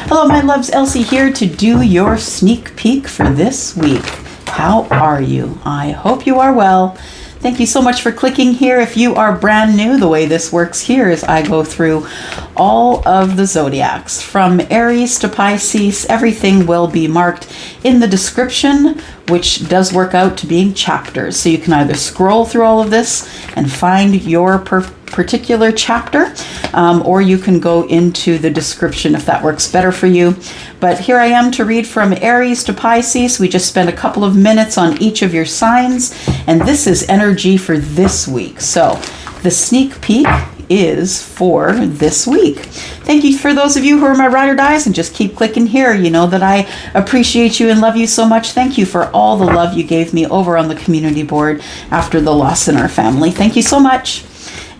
Hello, my loves. Elsie here to do your sneak peek for this week. How are you? I hope you are well. Thank you so much for clicking here. If you are brand new, the way this works here is I go through all of the zodiacs from Aries to Pisces. Everything will be marked in the description, which does work out to being chapters. So you can either scroll through all of this and find your particular chapter, or you can go into the description if that works better for you. But here I am to read from Aries to Pisces. We just spent a couple of minutes on each of your signs, and this is energy for this week. So the sneak peek is for this week. Thank you for those of you who are my ride or dies and just keep clicking here. You know that I appreciate you and love you so much. Thank you for all the love you gave me over on the community board after the loss in our family. Thank you so much.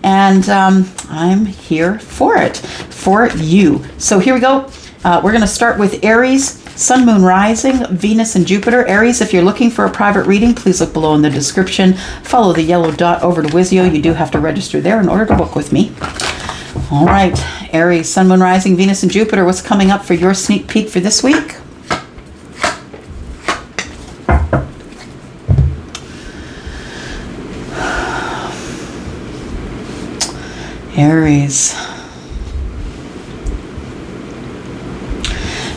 And I'm here for it, for you. So here we go. We're going to start with Aries, Sun, Moon, Rising, Venus, and Jupiter. Aries, if you're looking for a private reading, please look below in the description. Follow the yellow dot over to Wizio. You do have to register there in order to book with me. All right, Aries, Sun, Moon, Rising, Venus, and Jupiter. What's coming up for your sneak peek for this week? Aries.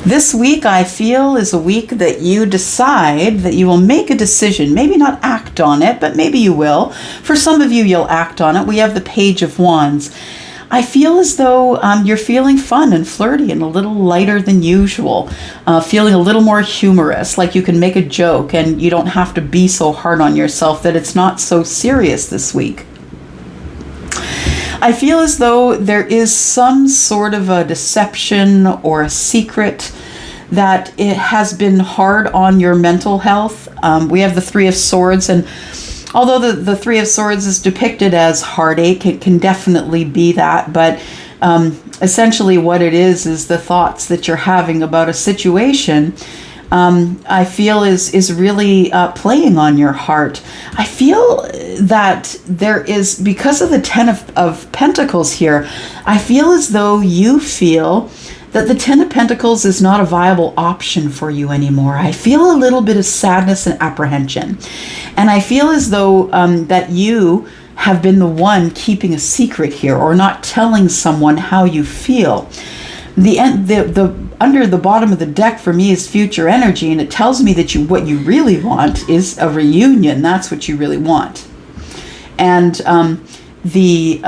This week, I feel, is a week that you decide that you will make a decision. Maybe not act on it, but maybe you will. For some of you, you'll act on it. We have the Page of Wands. I feel as though you're feeling fun and flirty and a little lighter than usual, feeling a little more humorous, like you can make a joke and you don't have to be so hard on yourself, that it's not so serious this week. I feel as though there is some sort of a deception or a secret that it has been hard on your mental health. We have the Three of Swords, and although the Three of Swords is depicted as heartache, it can definitely be that, but essentially what it is the thoughts that you're having about a situation I feel is really playing on your heart. I feel that there is, because of the Ten of Pentacles here, I feel as though you feel that the Ten of Pentacles is not a viable option for you anymore. I feel a little bit of sadness and apprehension. And I feel as though that you have been the one keeping a secret here, or not telling someone how you feel. The under the bottom of the deck for me is future energy, and it tells me that what you really want is a reunion. That's what you really want. And the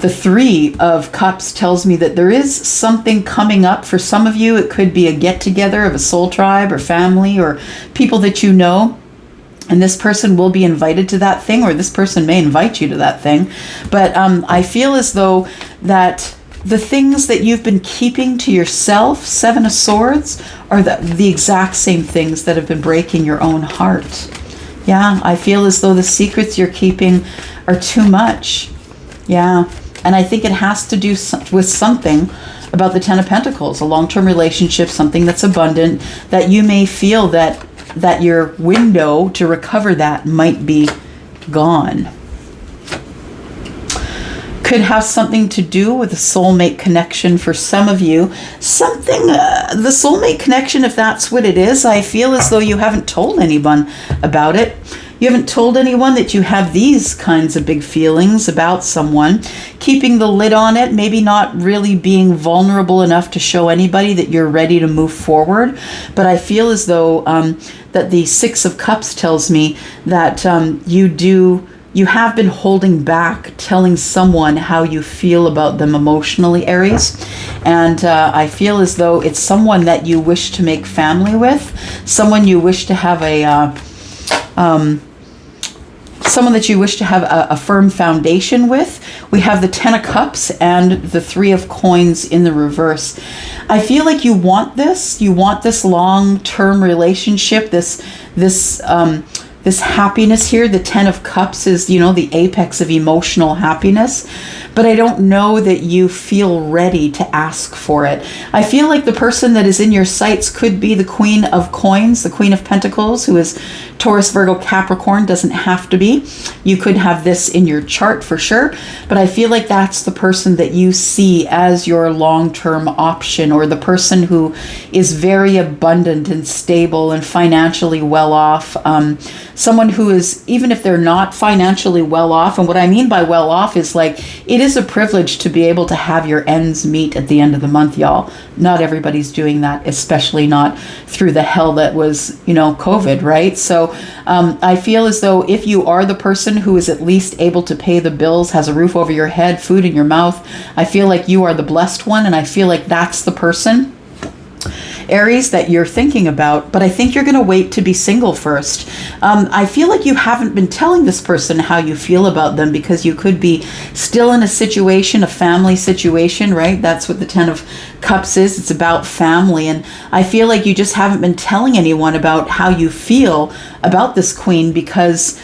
Three of Cups tells me that there is something coming up for some of you. It could be a get-together of a soul tribe or family or people that you know. And this person will be invited to that thing, or this person may invite you to that thing. But I feel as though that the things that you've been keeping to yourself, Seven of Swords, are the exact same things that have been breaking your own heart. Yeah, I feel as though the secrets you're keeping are too much. Yeah, and I think it has to do with something about the Ten of Pentacles, a long-term relationship, something that's abundant, that you may feel that your window to recover that might be gone. Could have something to do with a soulmate connection for some of you. The soulmate connection, if that's what it is, I feel as though you haven't told anyone about it. You haven't told anyone that you have these kinds of big feelings about someone. Keeping the lid on it, maybe not really being vulnerable enough to show anybody that you're ready to move forward. But I feel as though that the Six of Cups tells me that you have been holding back telling someone how you feel about them emotionally, Aries. And I feel as though it's someone that you wish to make family with, someone you wish to have someone that you wish to have a firm foundation with. We have the Ten of Cups and the Three of Coins in the reverse. I feel like you want this long-term relationship, this happiness here. The Ten of Cups is, the apex of emotional happiness. but I don't know that you feel ready to ask for it. I feel like the person that is in your sights could be the Queen of Coins, the Queen of Pentacles, who is Taurus, Virgo, Capricorn. Doesn't have to be. You could have this in your chart for sure, but I feel like that's the person that you see as your long-term option, or the person who is very abundant and stable and financially well off. Someone who is, even if they're not financially well off, and what I mean by well off is like, it is a privilege to be able to have your ends meet at the end of the month, y'all. Not everybody's doing that, especially not through the hell that was, COVID, right? So I feel as though if you are the person who is at least able to pay the bills, has a roof over your head, food in your mouth, I feel like you are the blessed one, and I feel like that's the person, Aries, that you're thinking about. But I think you're going to wait to be single first. I feel like you haven't been telling this person how you feel about them, because you could be still in a situation, a family situation, right? That's what the Ten of Cups is. It's about family. And I feel like you just haven't been telling anyone about how you feel about this queen, because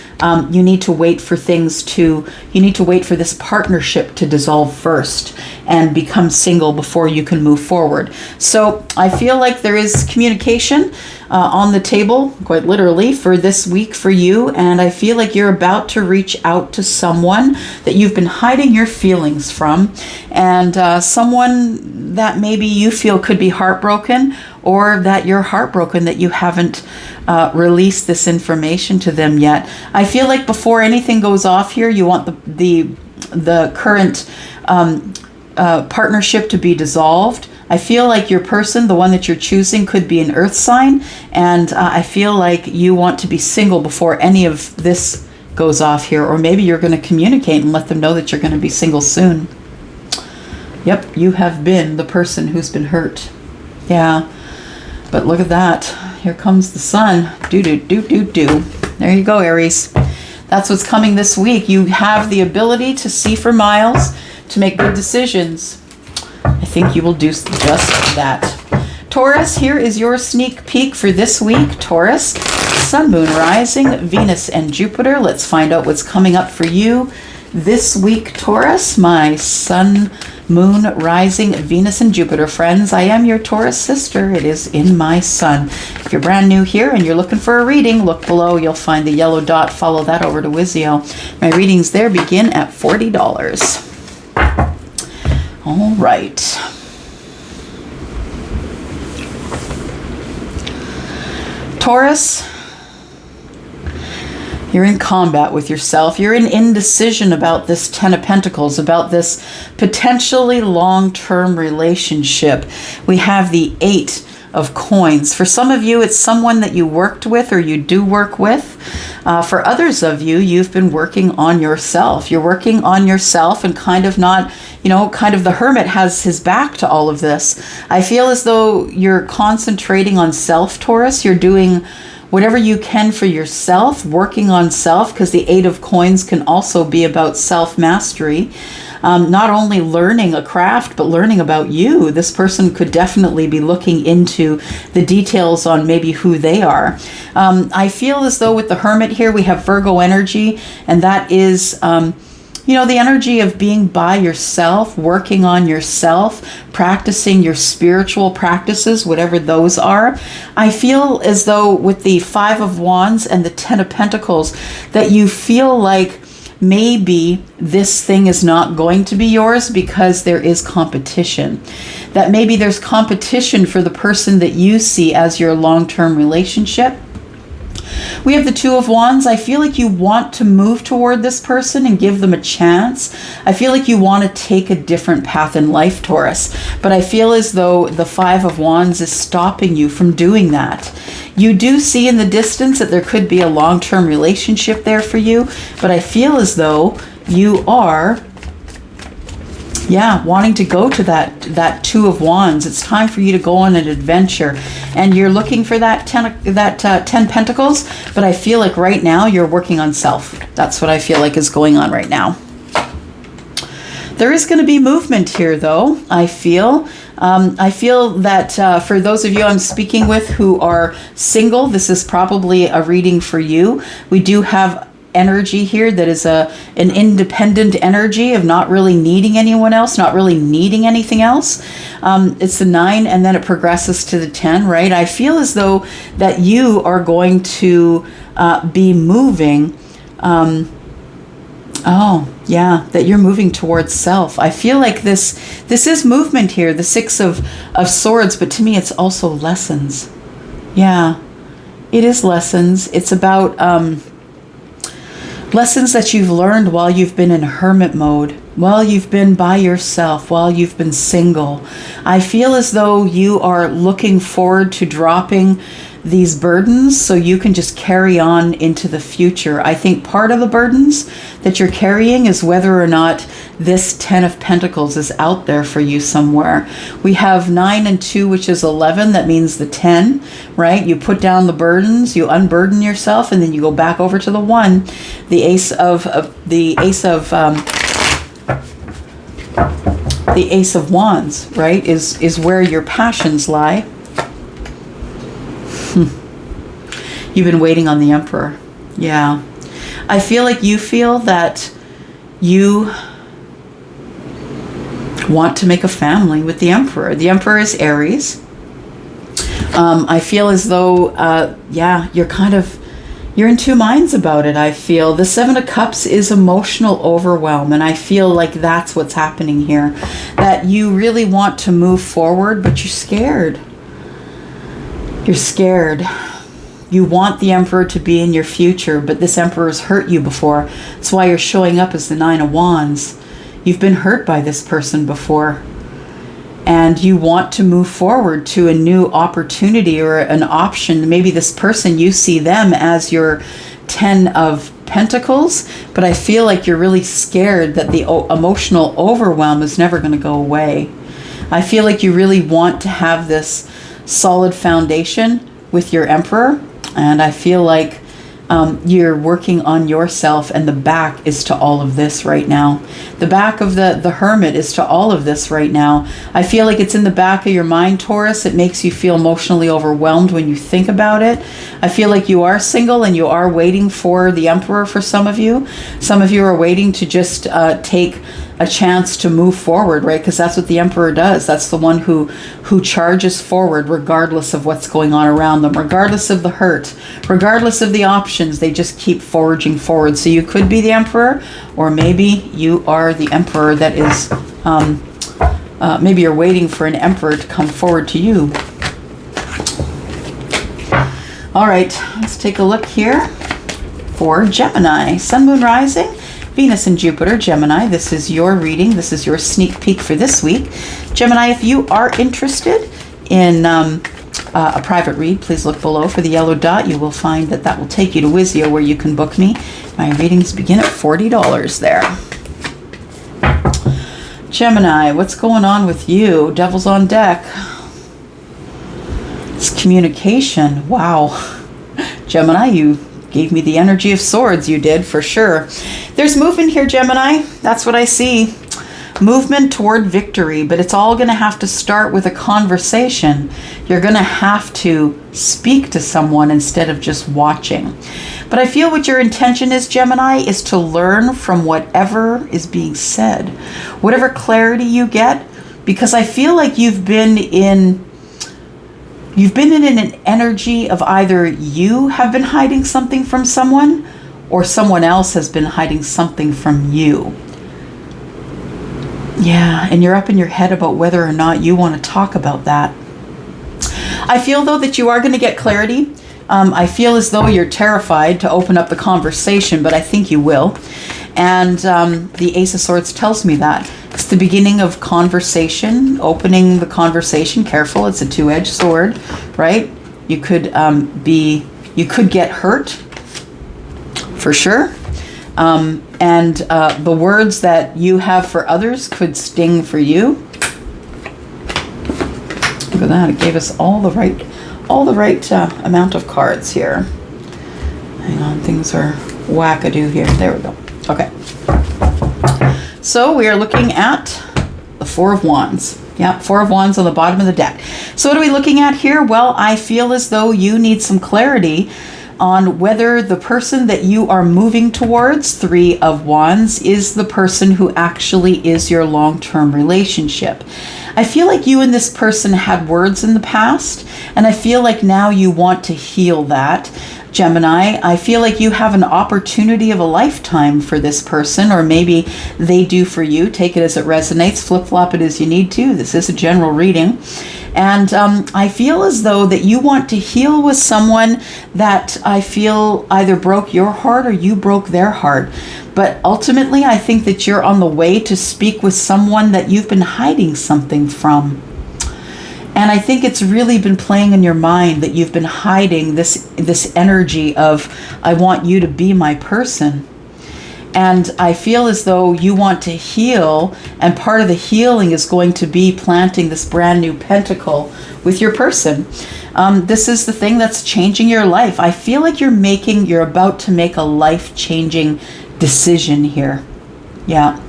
you need to wait for this partnership to dissolve first and become single before you can move forward. So I feel like there is communication on the table, quite literally, for this week for you. And I feel like you're about to reach out to someone that you've been hiding your feelings from, and someone that maybe you feel could be heartbroken, or that you're heartbroken that you haven't released this information to them yet. I feel like before anything goes off here, you want the current partnership to be dissolved. I feel like your person, the one that you're choosing, could be an earth sign, and I feel like you want to be single before any of this goes off here, or maybe you're going to communicate and let them know that you're going to be single soon. Yep, you have been the person who's been hurt. Yeah, but look at that. Here comes the sun. There you go, Aries. That's what's coming this week. You have the ability to see for miles, to make good decisions. I think you will do just that. Taurus, here is your sneak peek for this week. Taurus, Sun, Moon, Rising, Venus, and Jupiter. Let's find out what's coming up for you this week, Taurus. My Sun, Moon, Rising, Venus, and Jupiter friends. I am your Taurus sister. It is in my sun. If you're brand new here and you're looking for a reading, look below. You'll find the yellow dot. Follow that over to Wizio. My readings there begin at $40. All right. Taurus, you're in combat with yourself. You're in indecision about this Ten of Pentacles, about this potentially long-term relationship. We have the Eight of Coins. For some of you, it's someone that you worked with or you do work with. For others of you, you've been working on yourself. You're working on yourself and kind of not, kind of the hermit has his back to all of this. I feel as though you're concentrating on self, Taurus. You're doing whatever you can for yourself, working on self, because the Eight of Coins can also be about self-mastery. Not only learning a craft, but learning about you. This person could definitely be looking into the details on maybe who they are. I feel as though with the Hermit here, we have Virgo energy, and that is, the energy of being by yourself, working on yourself, practicing your spiritual practices, whatever those are. I feel as though with the Five of Wands and the Ten of Pentacles, that you feel like maybe this thing is not going to be yours because there is competition. That maybe there's competition for the person that you see as your long-term relationship. We have the Two of Wands. I feel like you want to move toward this person and give them a chance. I feel like you want to take a different path in life, Taurus. But I feel as though the Five of Wands is stopping you from doing that. You do see in the distance that there could be a long-term relationship there for you, but I feel as though you are wanting to go to that Two of Wands. It's time for you to go on an adventure, and you're looking for that 10 Pentacles, but I feel like right now you're working on self. That's what I feel like is going on right now. There is going to be movement here, though, I feel. I feel that for those of you I'm speaking with who are single, this is probably a reading for you. We do have energy here that is an independent energy of not really needing anyone else, not really needing anything else. It's the 9 and then it progresses to the 10, right? I feel as though that you are going to be moving. That you're moving towards self. I feel like this is movement here, the 6 of Swords, but to me it's also lessons. Yeah, it is lessons. It's about lessons that you've learned while you've been in hermit mode, while you've been by yourself, while you've been single. I feel as though you are looking forward to dropping these burdens so you can just carry on into the future. I think part of the burdens that you're carrying is whether or not this 10 of Pentacles is out there for you somewhere. We have 9 and 2, which is 11. That means the 10, right? You put down the burdens, you unburden yourself, and then you go back over to the 1. The Ace of Wands, right, is where your passions lie. You've been waiting on the Emperor. Yeah. I feel like you feel that you want to make a family with the Emperor. The Emperor is Aries. I feel as though, you're in two minds about it, I feel. The 7 of Cups is emotional overwhelm, and I feel like that's what's happening here. That you really want to move forward, but you're scared. You're scared. You want the Emperor to be in your future, but this Emperor's hurt you before. That's why you're showing up as the 9 of Wands. You've been hurt by this person before. And you want to move forward to a new opportunity or an option. Maybe this person, you see them as your 10 of Pentacles, but I feel like you're really scared that the emotional overwhelm is never going to go away. I feel like you really want to have this solid foundation with your Emperor, and I feel like you're working on yourself, and the back is to all of this right now. The back of the Hermit is to all of this right now. I feel like it's in the back of your mind, Taurus. It makes you feel emotionally overwhelmed when you think about it. I feel like you are single and you are waiting for the Emperor for some of you. Some of you are waiting to just take a chance to move forward, right? Because that's what the Emperor does. That's the one who charges forward regardless of what's going on around them, regardless of the hurt, regardless of the options. They just keep forging forward. So you could be the Emperor, or maybe you are the Emperor that is, maybe you're waiting for an Emperor to come forward to you. All right, let's take a look here for Gemini. Sun, Moon, Rising, Venus and Jupiter, Gemini. This is your reading. This is your sneak peek for this week. Gemini, if you are interested in a private read, please look below for the yellow dot. You will find that will take you to Wizio, where you can book me. My readings begin at $40 there. Gemini, what's going on with you? Devil's on deck. It's communication. Wow. Gemini, you gave me the energy of swords. You did, for sure. There's movement here, Gemini. That's what I see. Movement toward victory, but it's all going to have to start with a conversation. You're going to have to speak to someone instead of just watching. But I feel what your intention is, Gemini, is to learn from whatever is being said, whatever clarity you get, because I feel like you've been in an energy of either you have been hiding something from someone, or someone else has been hiding something from you. Yeah, and you're up in your head about whether or not you want to talk about that. I feel, though, that you are going to get clarity. I feel as though you're terrified to open up the conversation, but I think you will. And the Ace of Swords tells me that. It's the beginning of conversation, opening the conversation. Careful, it's a two-edged sword, right? You could get hurt, for sure. And the words that you have for others could sting for you. Look at that, it gave us all the right amount of cards here. Hang on, things are wackadoo here. There we go. Okay. So we are looking at the Four of Wands. Yeah, Four of Wands on the bottom of the deck. So what are we looking at here? Well, I feel as though you need some clarity on whether the person that you are moving towards, Three of Wands, is the person who actually is your long-term relationship. I feel like you and this person had words in the past, and I feel like now you want to heal that. Gemini, I feel like you have an opportunity of a lifetime for this person, or maybe they do for you. Take it as it resonates, flip-flop it as you need to. This is a general reading. And I feel as though that you want to heal with someone that I feel either broke your heart or you broke their heart. But ultimately, I think that you're on the way to speak with someone that you've been hiding something from. And I think it's really been playing in your mind that you've been hiding this energy of, I want you to be my person. And I feel as though you want to heal, and part of the healing is going to be planting this brand new pentacle with your person. This is the thing that's changing your life. I feel like you're about to make a life-changing decision here. Yeah.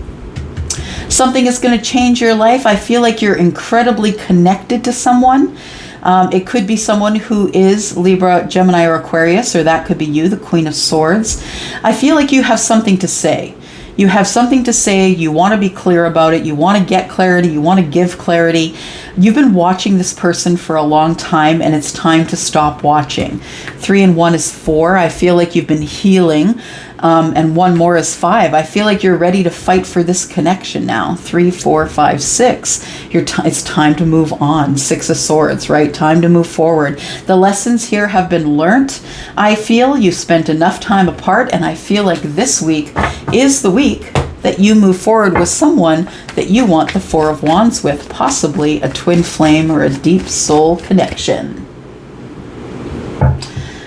Something is going to change your life. I feel like you're incredibly connected to someone. It could be someone who is Libra, Gemini, or Aquarius, or that could be you, the Queen of Swords. I feel like you have something to say. You have something to say. You want to be clear about it. You want to get clarity. You want to give clarity. You've been watching this person for a long time, and it's time to stop watching. 3 and 1 is 4. I feel like you've been healing. And 1 more is 5. I feel like you're ready to fight for this connection now. 3, 4, 5, 6. It's time to move on. 6 of Swords, right? Time to move forward. The lessons here have been learnt. I feel you've spent enough time apart, and I feel like this week is the week that you move forward with someone that you want the 4 of Wands with, possibly a twin flame or a deep soul connection.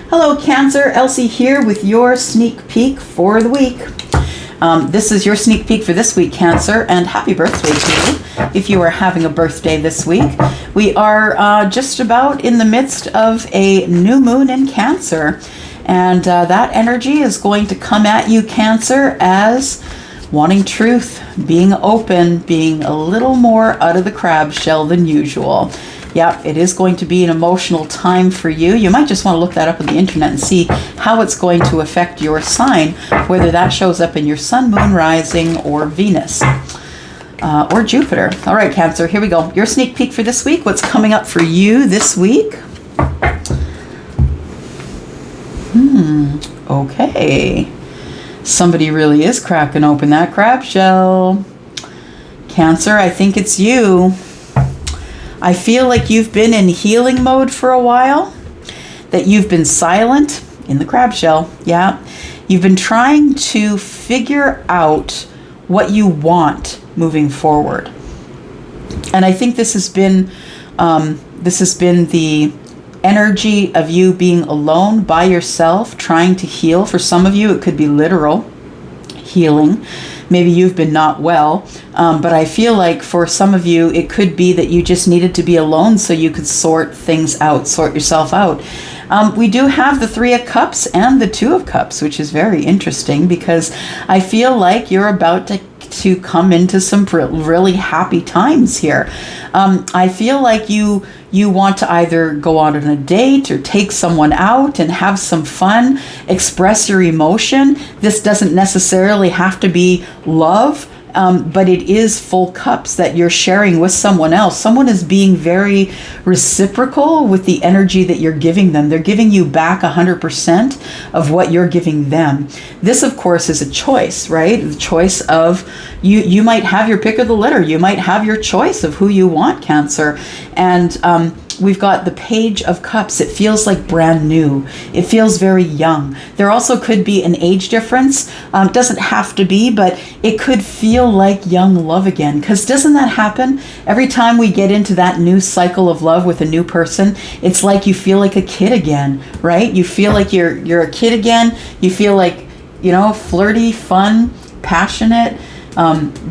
Hello Cancer, Elsie here with your sneak peek for the week. This is your sneak peek for this week, Cancer, and happy birthday to you if you are having a birthday this week. We are just about in the midst of a new moon in Cancer, and that energy is going to come at you, Cancer, as wanting truth, being open, being a little more out of the crab shell than usual. Yeah, it is going to be an emotional time for you. You might just want to look that up on the internet and see how it's going to affect your sign, whether that shows up in your sun, moon, rising, or Venus, or Jupiter. All right, Cancer, here we go. Your sneak peek for this week. What's coming up for you this week? Okay. Somebody really is cracking open that crab shell. Cancer, I think it's you. I feel like you've been in healing mode for a while, that you've been silent in the crab shell. Yeah. You've been trying to figure out what you want moving forward. And I think this has been the energy of you being alone by yourself, trying to heal. For some of you, it could be literal healing. Maybe you've been not well, but I feel like for some of you, it could be that you just needed to be alone so you could sort things out, sort yourself out. We do have the 3 of Cups and the 2 of Cups, which is very interesting because I feel like you're about to come into some really happy times here. I feel like you want to either go out on a date or take someone out and have some fun, express your emotion. This doesn't necessarily have to be love, but it is full cups that you're sharing with someone else. Someone is being very reciprocal with the energy that you're giving them. They're giving you back 100% of what you're giving them. This, of course, is a choice, right? The choice of you might have your pick of the litter. You might have your choice of who you want, Cancer. And we've got the Page of Cups. It feels like brand new. It feels very young. There also could be an age difference. Doesn't have to be, but it could feel like young love again. Because doesn't that happen? Every time we get into that new cycle of love with a new person, it's like you feel like a kid again, right? You feel like you're a kid again. You feel like, flirty, fun, passionate.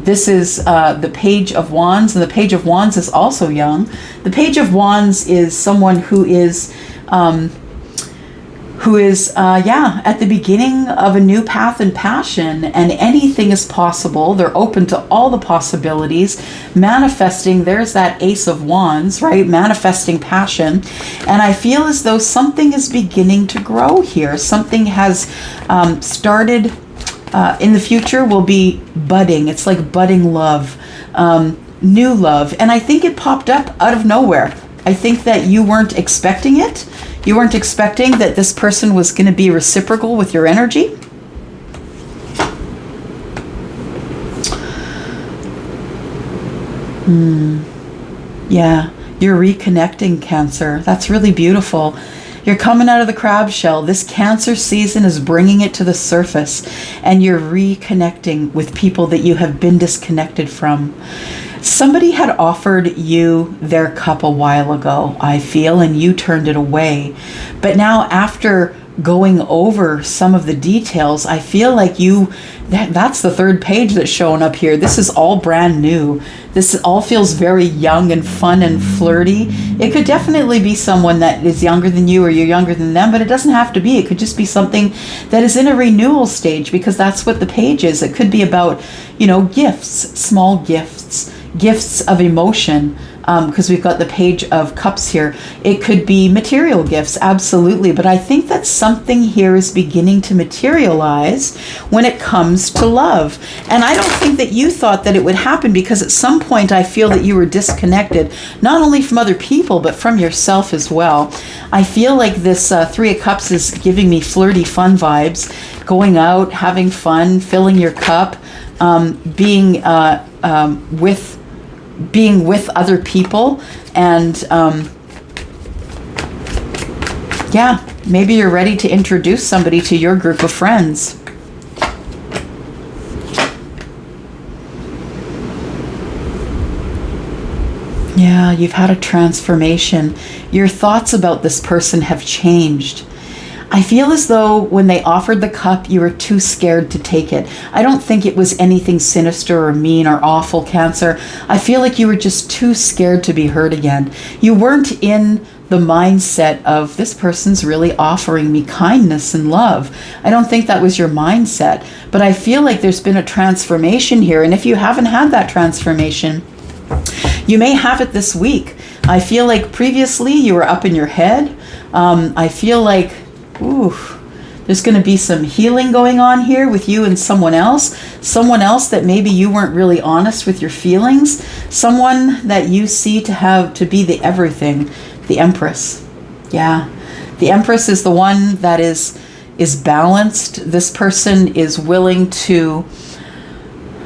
This is the Page of Wands, and the Page of Wands is also young. The Page of Wands is someone who who is, at the beginning of a new path and passion, and anything is possible. They're open to all the possibilities, manifesting. There's that Ace of Wands, right? Manifesting passion. And I feel as though something is beginning to grow here. Something has started in the future, will be budding. It's like budding love, new love. And I think it popped up out of nowhere. I think that you weren't expecting it. You weren't expecting that this person was going to be reciprocal with your energy. Yeah, you're reconnecting, Cancer. That's really beautiful. You're coming out of the crab shell. This Cancer season is bringing it to the surface, and you're reconnecting with people that you have been disconnected from. Somebody had offered you their cup a while ago, I feel, and you turned it away. But now, after going over some of the details, I feel like that's the third page that's showing up here. This is all brand new. This all feels very young and fun and flirty. It could definitely be someone that is younger than you, or you're younger than them, but it doesn't have to be. It could just be something that is in a renewal stage, because that's what the page is. It could be about, gifts, small gifts, gifts of emotion, because we've got the Page of Cups here. It could be material gifts, absolutely, but I think that something here is beginning to materialize when it comes to love. And I don't think that you thought that it would happen, because at some point I feel that you were disconnected, not only from other people, but from yourself as well. I feel like this Three of Cups is giving me flirty, fun vibes, going out, having fun, filling your cup, being with other people, and maybe you're ready to introduce somebody to your group of friends. Yeah, you've had a transformation. Your thoughts about this person have changed. I feel as though when they offered the cup, you were too scared to take it. I don't think it was anything sinister or mean or awful, Cancer. I feel like you were just too scared to be hurt again. You weren't in the mindset of, this person's really offering me kindness and love. I don't think that was your mindset. But I feel like there's been a transformation here. And if you haven't had that transformation, you may have it this week. I feel like previously you were up in your head. I feel like there's going to be some healing going on here with you and someone else that maybe you weren't really honest with your feelings, someone that you see to be the everything, the Empress. Yeah, the Empress is the one that is balanced. This person is willing to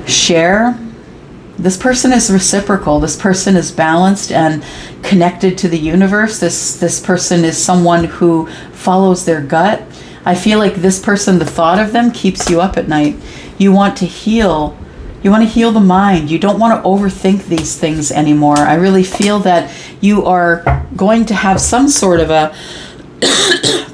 share. This person is reciprocal. This person is balanced and connected to the universe. This person is someone who follows their gut. I feel like this person, the thought of them keeps you up at night. You want to heal. You want to heal the mind. You don't want to overthink these things anymore. I really feel that you are going to have some sort of a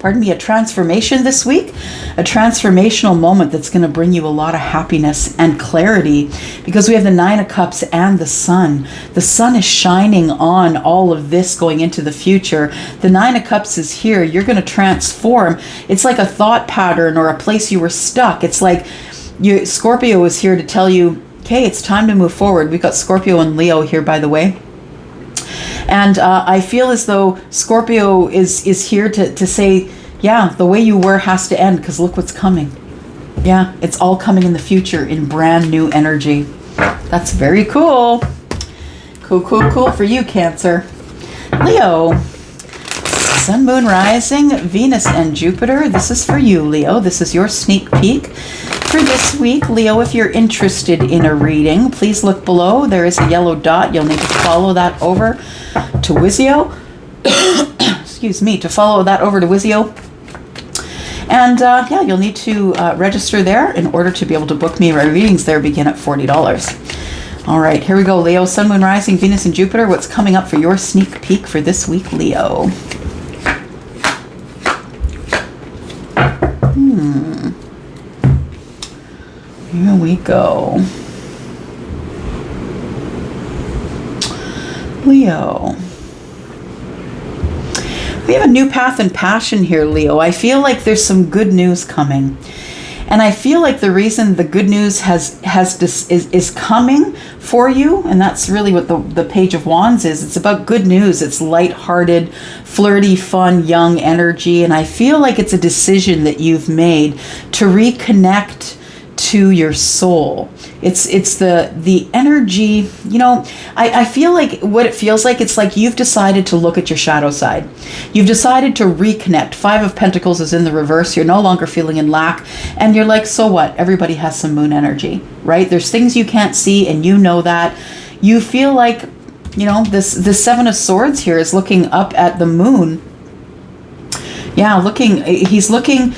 a transformation this week, a transformational moment that's going to bring you a lot of happiness and clarity, because we have the Nine of Cups and the Sun. The Sun is shining on all of this going into the future. The Nine of Cups is here. You're going to transform. It's like a thought pattern or a place you were stuck. It's like Scorpio is here to tell you, okay, it's time to move forward. We've got Scorpio and Leo here, by the way. And I feel as though Scorpio is here to say, yeah, the way you were has to end, because look what's coming. Yeah, it's all coming in the future in brand new energy. That's very cool. Cool for you, Cancer. Leo, Sun, Moon, Rising, Venus, and Jupiter. This is for you, Leo. This is your sneak peek for this week. Leo, if you're interested in a reading, please look below. There is a yellow dot. You'll need to follow that over to Wizio. Excuse me, to follow that over to Wizio. And you'll need to register there in order to be able to book me. My readings there begin at $40. All right, here we go, Leo. Sun, Moon, Rising, Venus, and Jupiter. What's coming up for your sneak peek for this week, Leo? Here we go. Leo. We have a new path and passion here, Leo. I feel like there's some good news coming. And I feel like the reason the good news is coming for you, and that's really what the Page of Wands is. It's about good news. It's lighthearted, flirty, fun, young energy. And I feel like it's a decision that you've made to reconnect to your soul. It's the energy, you know, I feel like what it feels like, it's like you've decided to look at your shadow side. You've decided to reconnect. 5 of Pentacles is in the reverse. You're no longer feeling in lack. And you're like, so what? Everybody has some moon energy, right? There's things you can't see, and you know that. You feel like, you know, the 7 of Swords here is looking up at the moon. Yeah, he's looking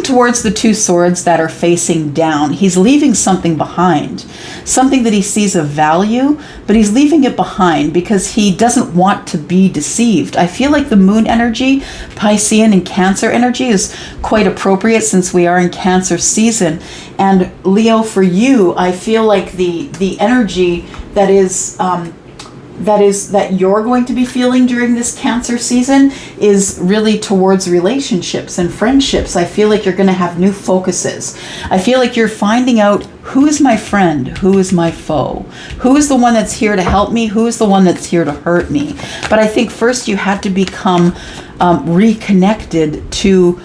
towards the 2 swords that are facing down. He's leaving something behind, something that he sees of value, but he's leaving it behind because he doesn't want to be deceived. I feel like the moon energy, Piscean and Cancer energy, is quite appropriate since we are in Cancer season. And Leo, for you, I feel like the energy that you're going to be feeling during this Cancer season is really towards relationships and friendships. I feel like you're going to have new focuses. I feel like you're finding out, who is my friend? Who is my foe? Who is the one that's here to help me? Who is the one that's here to hurt me? But I think first you had to become reconnected to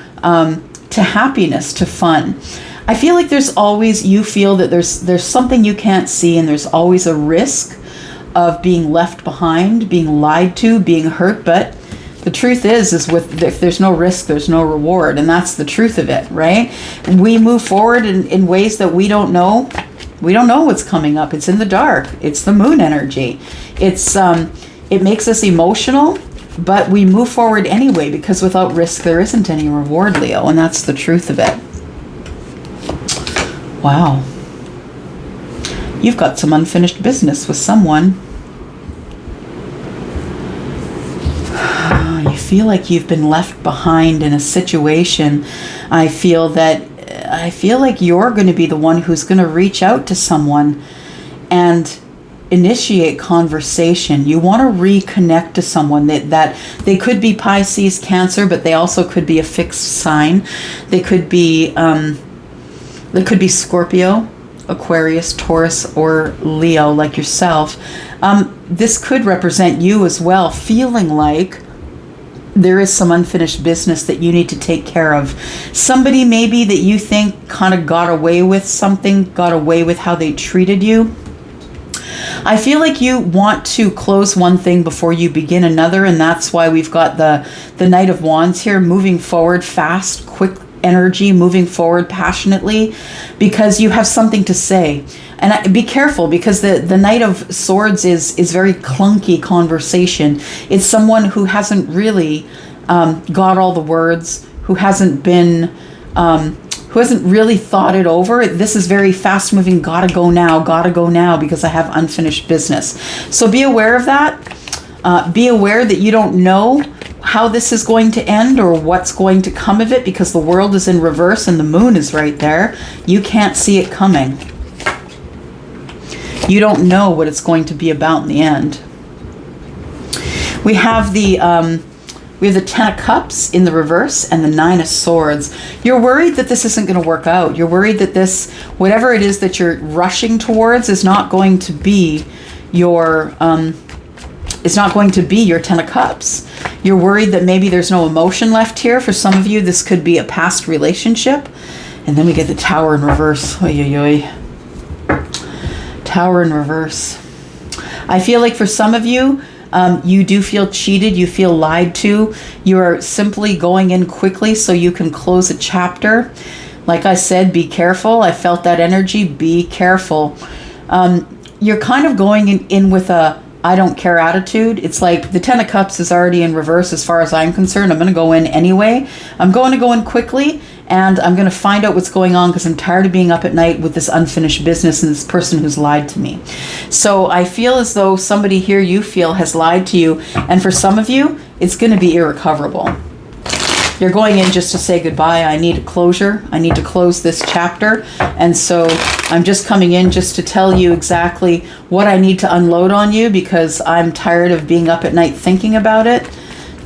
happiness, to fun. I feel like you feel that there's something you can't see, and there's always a risk of being left behind, being lied to, being hurt. But the truth is if there's no risk, there's no reward. And that's the truth of it, right? We move forward in ways that we don't know. We don't know what's coming up. It's in the dark. It's the moon energy. It makes us emotional, but we move forward anyway, because without risk, there isn't any reward, Leo. And that's the truth of it. Wow. You've got some unfinished business with someone. You feel like you've been left behind in a situation. I feel like you're going to be the one who's going to reach out to someone and initiate conversation. You want to reconnect to someone that they could be Pisces, Cancer, but they also could be a fixed sign. They could be Scorpio, Aquarius, Taurus, or Leo, like yourself. This could represent you as well, feeling like there is some unfinished business that you need to take care of. Somebody maybe that you think kind of got away with something, got away with how they treated you. I feel like you want to close one thing before you begin another, and that's why we've got the Knight of Wands here, moving forward fast, quick energy, moving forward passionately, because you have something to say. And be careful, because the Knight of Swords is very clunky conversation. It's someone who hasn't really got all the words, who hasn't really thought it over. This is very fast moving, gotta go now because I have unfinished business. So be aware of that. Be aware that you don't know how this is going to end or what's going to come of it, because the world is in reverse and the moon is right there. You can't see it coming. You don't know what it's going to be about in the end. We have the 10 of Cups in the reverse and the 9 of Swords. You're worried that this isn't going to work out. You're worried that this, whatever it is that you're rushing towards, is not going to be your it's not going to be your 10 of Cups. You're worried that maybe there's no emotion left here. For some of you, this could be a past relationship. And then we get the Tower in reverse. Oy, oy, oy. Tower in reverse. I feel like for some of you, you do feel cheated. You feel lied to. You are simply going in quickly so you can close a chapter. Like I said, be careful. I felt that energy. Be careful. You're kind of going in with a I don't care attitude. It's like the 10 of Cups is already in reverse as far as I'm concerned. I'm going to go in anyway. I'm going to go in quickly, and I'm going to find out what's going on, because I'm tired of being up at night with this unfinished business and this person who's lied to me. So I feel as though somebody here you feel has lied to you, and for some of you, it's going to be irrecoverable. You're going in just to say goodbye. I need a closure. I need to close this chapter. And so I'm just coming in just to tell you exactly what I need to unload on you, because I'm tired of being up at night thinking about it.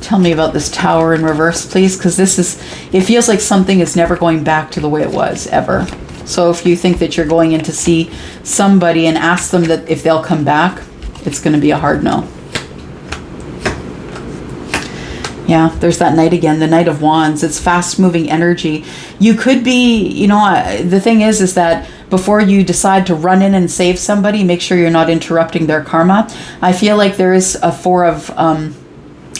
Tell me about this Tower in reverse, please, because it feels like something is never going back to the way it was, ever. So if you think that you're going in to see somebody and ask them that if they'll come back, it's going to be a hard no. Yeah, there's that Knight again, the Knight of Wands. It's fast-moving energy. You could be, you know, the thing is that before you decide to run in and save somebody, make sure you're not interrupting their karma. I feel like there is a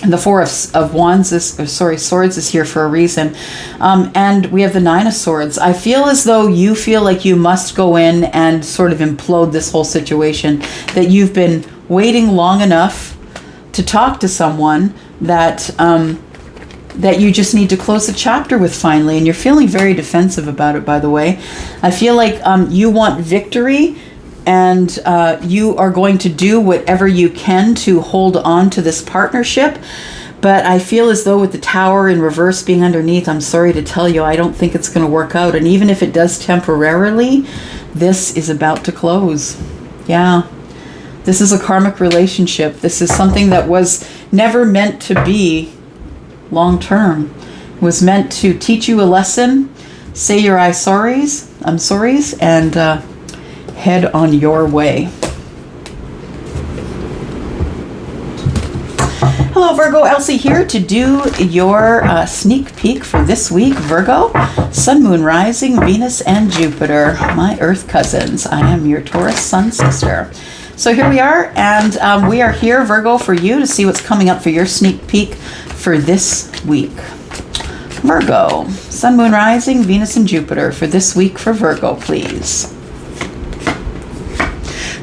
the Four of Wands Swords is here for a reason. And we have the Nine of Swords. I feel as though you feel like you must go in and sort of implode this whole situation, that you've been waiting long enough to talk to someone that that you just need to close the chapter with finally, and you're feeling very defensive about it, by the way. I feel like you want victory, and you are going to do whatever you can to hold on to this partnership. But I feel as though with the Tower in reverse being underneath, I'm sorry to tell you, I don't think it's going to work out. And even if it does temporarily, this is about to close. Yeah. This is a karmic relationship. This is something that was never meant to be long-term. It was meant to teach you a lesson, say your I'm sorries, and head on your way. Hello, Virgo. Elsie here to do your sneak peek for this week, Virgo. Sun, Moon, Rising, Venus, and Jupiter, my Earth cousins. I am your Taurus sun sister. So here we are, and we are here, Virgo, for you to see what's coming up for your sneak peek for this week. Virgo, Sun, Moon, Rising, Venus, and Jupiter for this week for Virgo, please.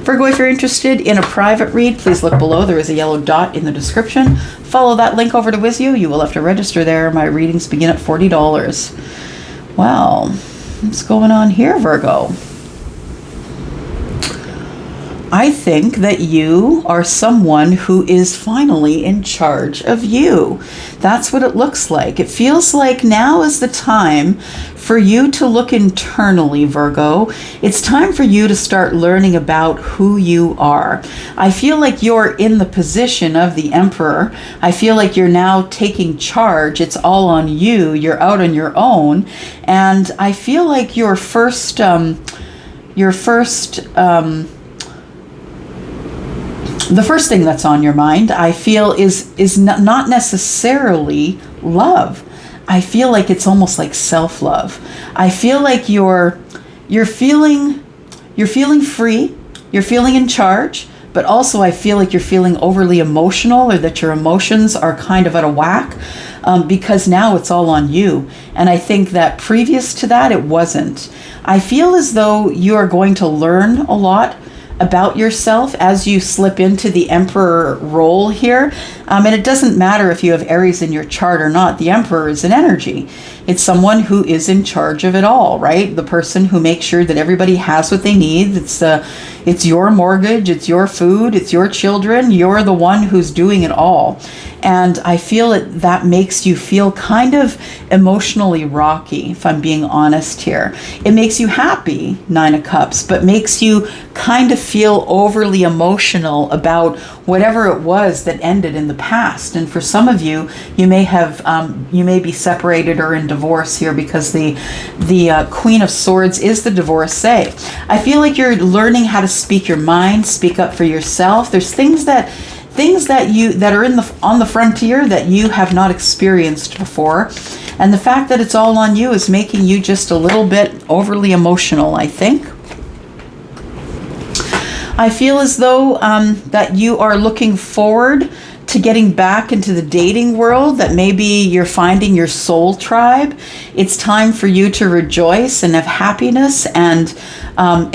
Virgo, if you're interested in a private read, please look below. There is a yellow dot in the description. Follow that link over to Wizio. You will have to register there. My readings begin at $40. Well, what's going on here, Virgo? I think that you are someone who is finally in charge of you. That's what it looks like. It feels like now is the time for you to look internally, Virgo. It's time for you to start learning about who you are. I feel like you're in the position of the Emperor. I feel like you're now taking charge. It's all on you. You're out on your own. And I feel like the first thing that's on your mind, I feel, is not necessarily love. I feel like it's almost like self-love. I feel like you're feeling free, you're feeling in charge, but also I feel like you're feeling overly emotional, or that your emotions are kind of out of whack, because now it's all on you. And I think that previous to that, it wasn't. I feel as though you are going to learn a lot about yourself as you slip into the Emperor role here. And it doesn't matter if you have Aries in your chart or not. The Emperor is an energy. It's someone who is in charge of it all, right? The person who makes sure that everybody has what they need. It's your mortgage, it's your food, it's your children. You're the one who's doing it all. And I feel that makes you feel kind of emotionally rocky, if I'm being honest here. It makes you happy, Nine of Cups, but makes you kind of feel overly emotional about whatever it was that ended in the past. And for some of you, you may be separated or in divorce here, because the Queen of Swords is the divorcee. I feel like you're learning how to speak your mind, speak up for yourself. There's things that are on the frontier that you have not experienced before, and the fact that it's all on you is making you just a little bit overly emotional, I think. I feel as though that you are looking forward to getting back into the dating world, that maybe you're finding your soul tribe. It's time for you to rejoice and have happiness and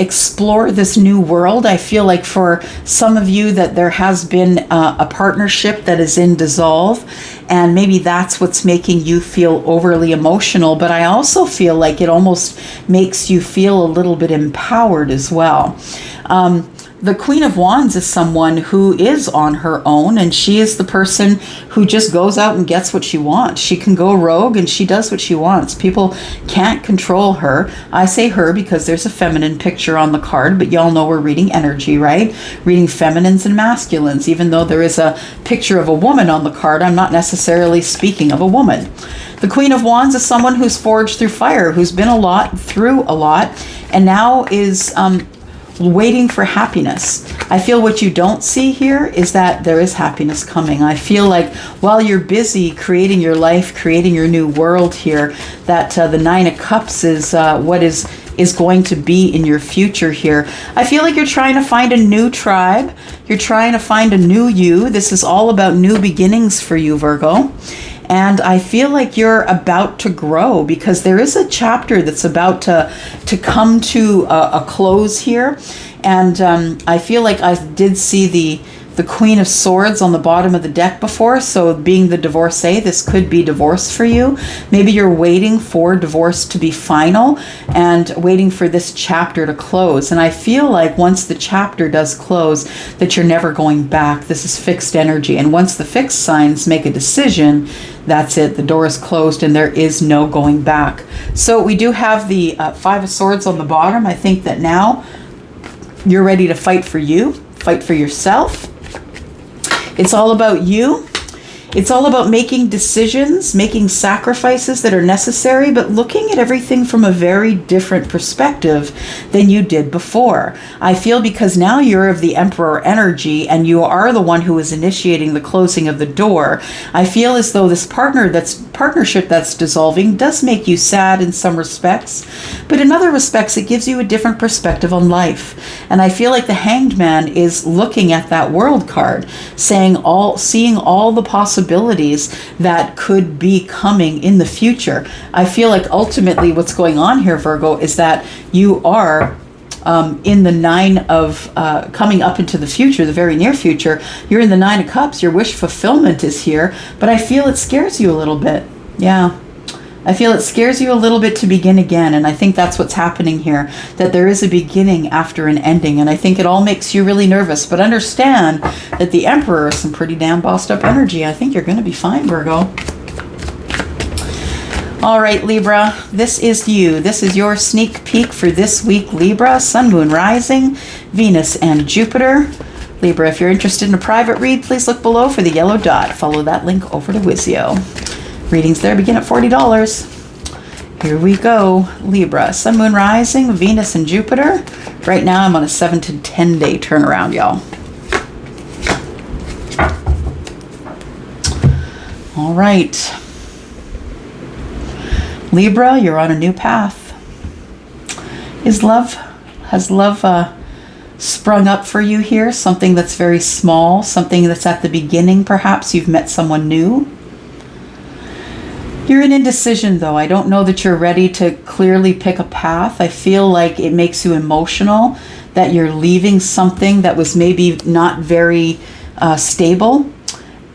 explore this new world. I feel like for some of you that there has been a partnership that is in dissolve, and maybe that's what's making you feel overly emotional. But I also feel like it almost makes you feel a little bit empowered as well. the Queen of Wands is someone who is on her own, and she is the person who just goes out and gets what she wants. She can go rogue and she does what she wants. People can't control her. I say her because there's a feminine picture on the card, but y'all know we're reading energy, right? Reading feminines and masculines. Even though there is a picture of a woman on the card, I'm not necessarily speaking of a woman. The Queen of Wands is someone who's forged through fire, who's been through a lot, and now is waiting for happiness. I feel what you don't see here is that there is happiness coming. I feel like while you're busy creating your life, creating your new world here, that the Nine of Cups is what is going to be in your future here. I feel like you're trying to find a new tribe. You're trying to find a new you. This is all about new beginnings for you, Virgo. And I feel like you're about to grow because there is a chapter that's about to come to a close here. And I feel like I did see the Queen of Swords on the bottom of the deck before. So being the divorcee, this could be divorce for you. Maybe you're waiting for divorce to be final and waiting for this chapter to close. And I feel like once the chapter does close, that you're never going back. This is fixed energy. And once the fixed signs make a decision, that's it. The door is closed and there is no going back. So we do have the Five of Swords on the bottom. I think that now you're ready to fight for you, fight for yourself. It's all about you. It's all about making decisions, making sacrifices that are necessary, but looking at everything from a very different perspective than you did before. I feel because now you're of the Emperor energy and you are the one who is initiating the closing of the door. I feel as though this partnership that's dissolving does make you sad in some respects, but in other respects it gives you a different perspective on life. And I feel like the Hanged Man is looking at that World card, seeing all the possibilities that could be coming in the future. I feel like ultimately what's going on here, Virgo, is that you are in the Nine of coming up into the future, the very near future. You're in the Nine of Cups. Your wish fulfillment is here, but I feel it scares you a little bit. Yeah. I feel it scares you a little bit to begin again, and I think that's what's happening here, that there is a beginning after an ending, and I think it all makes you really nervous. But understand that the Emperor is some pretty damn bossed up energy. I think you're going to be fine, Virgo. All right, Libra, this is you. This is your sneak peek for this week, Libra. Sun, Moon, Rising, Venus, and Jupiter. Libra, if you're interested in a private read, please look below for the yellow dot. Follow that link over to Wizio. Readings there begin at $40. Here we go. Libra, Sun, Moon, Rising, Venus, and Jupiter. Right now I'm on a 7 to 10 day turnaround, y'all. All right. Libra, you're on a new path. Has love sprung up for you here? Something that's very small, something that's at the beginning, perhaps you've met someone new. You're in indecision, though. I don't know that you're ready to clearly pick a path. I feel like it makes you emotional, that you're leaving something that was maybe not very stable.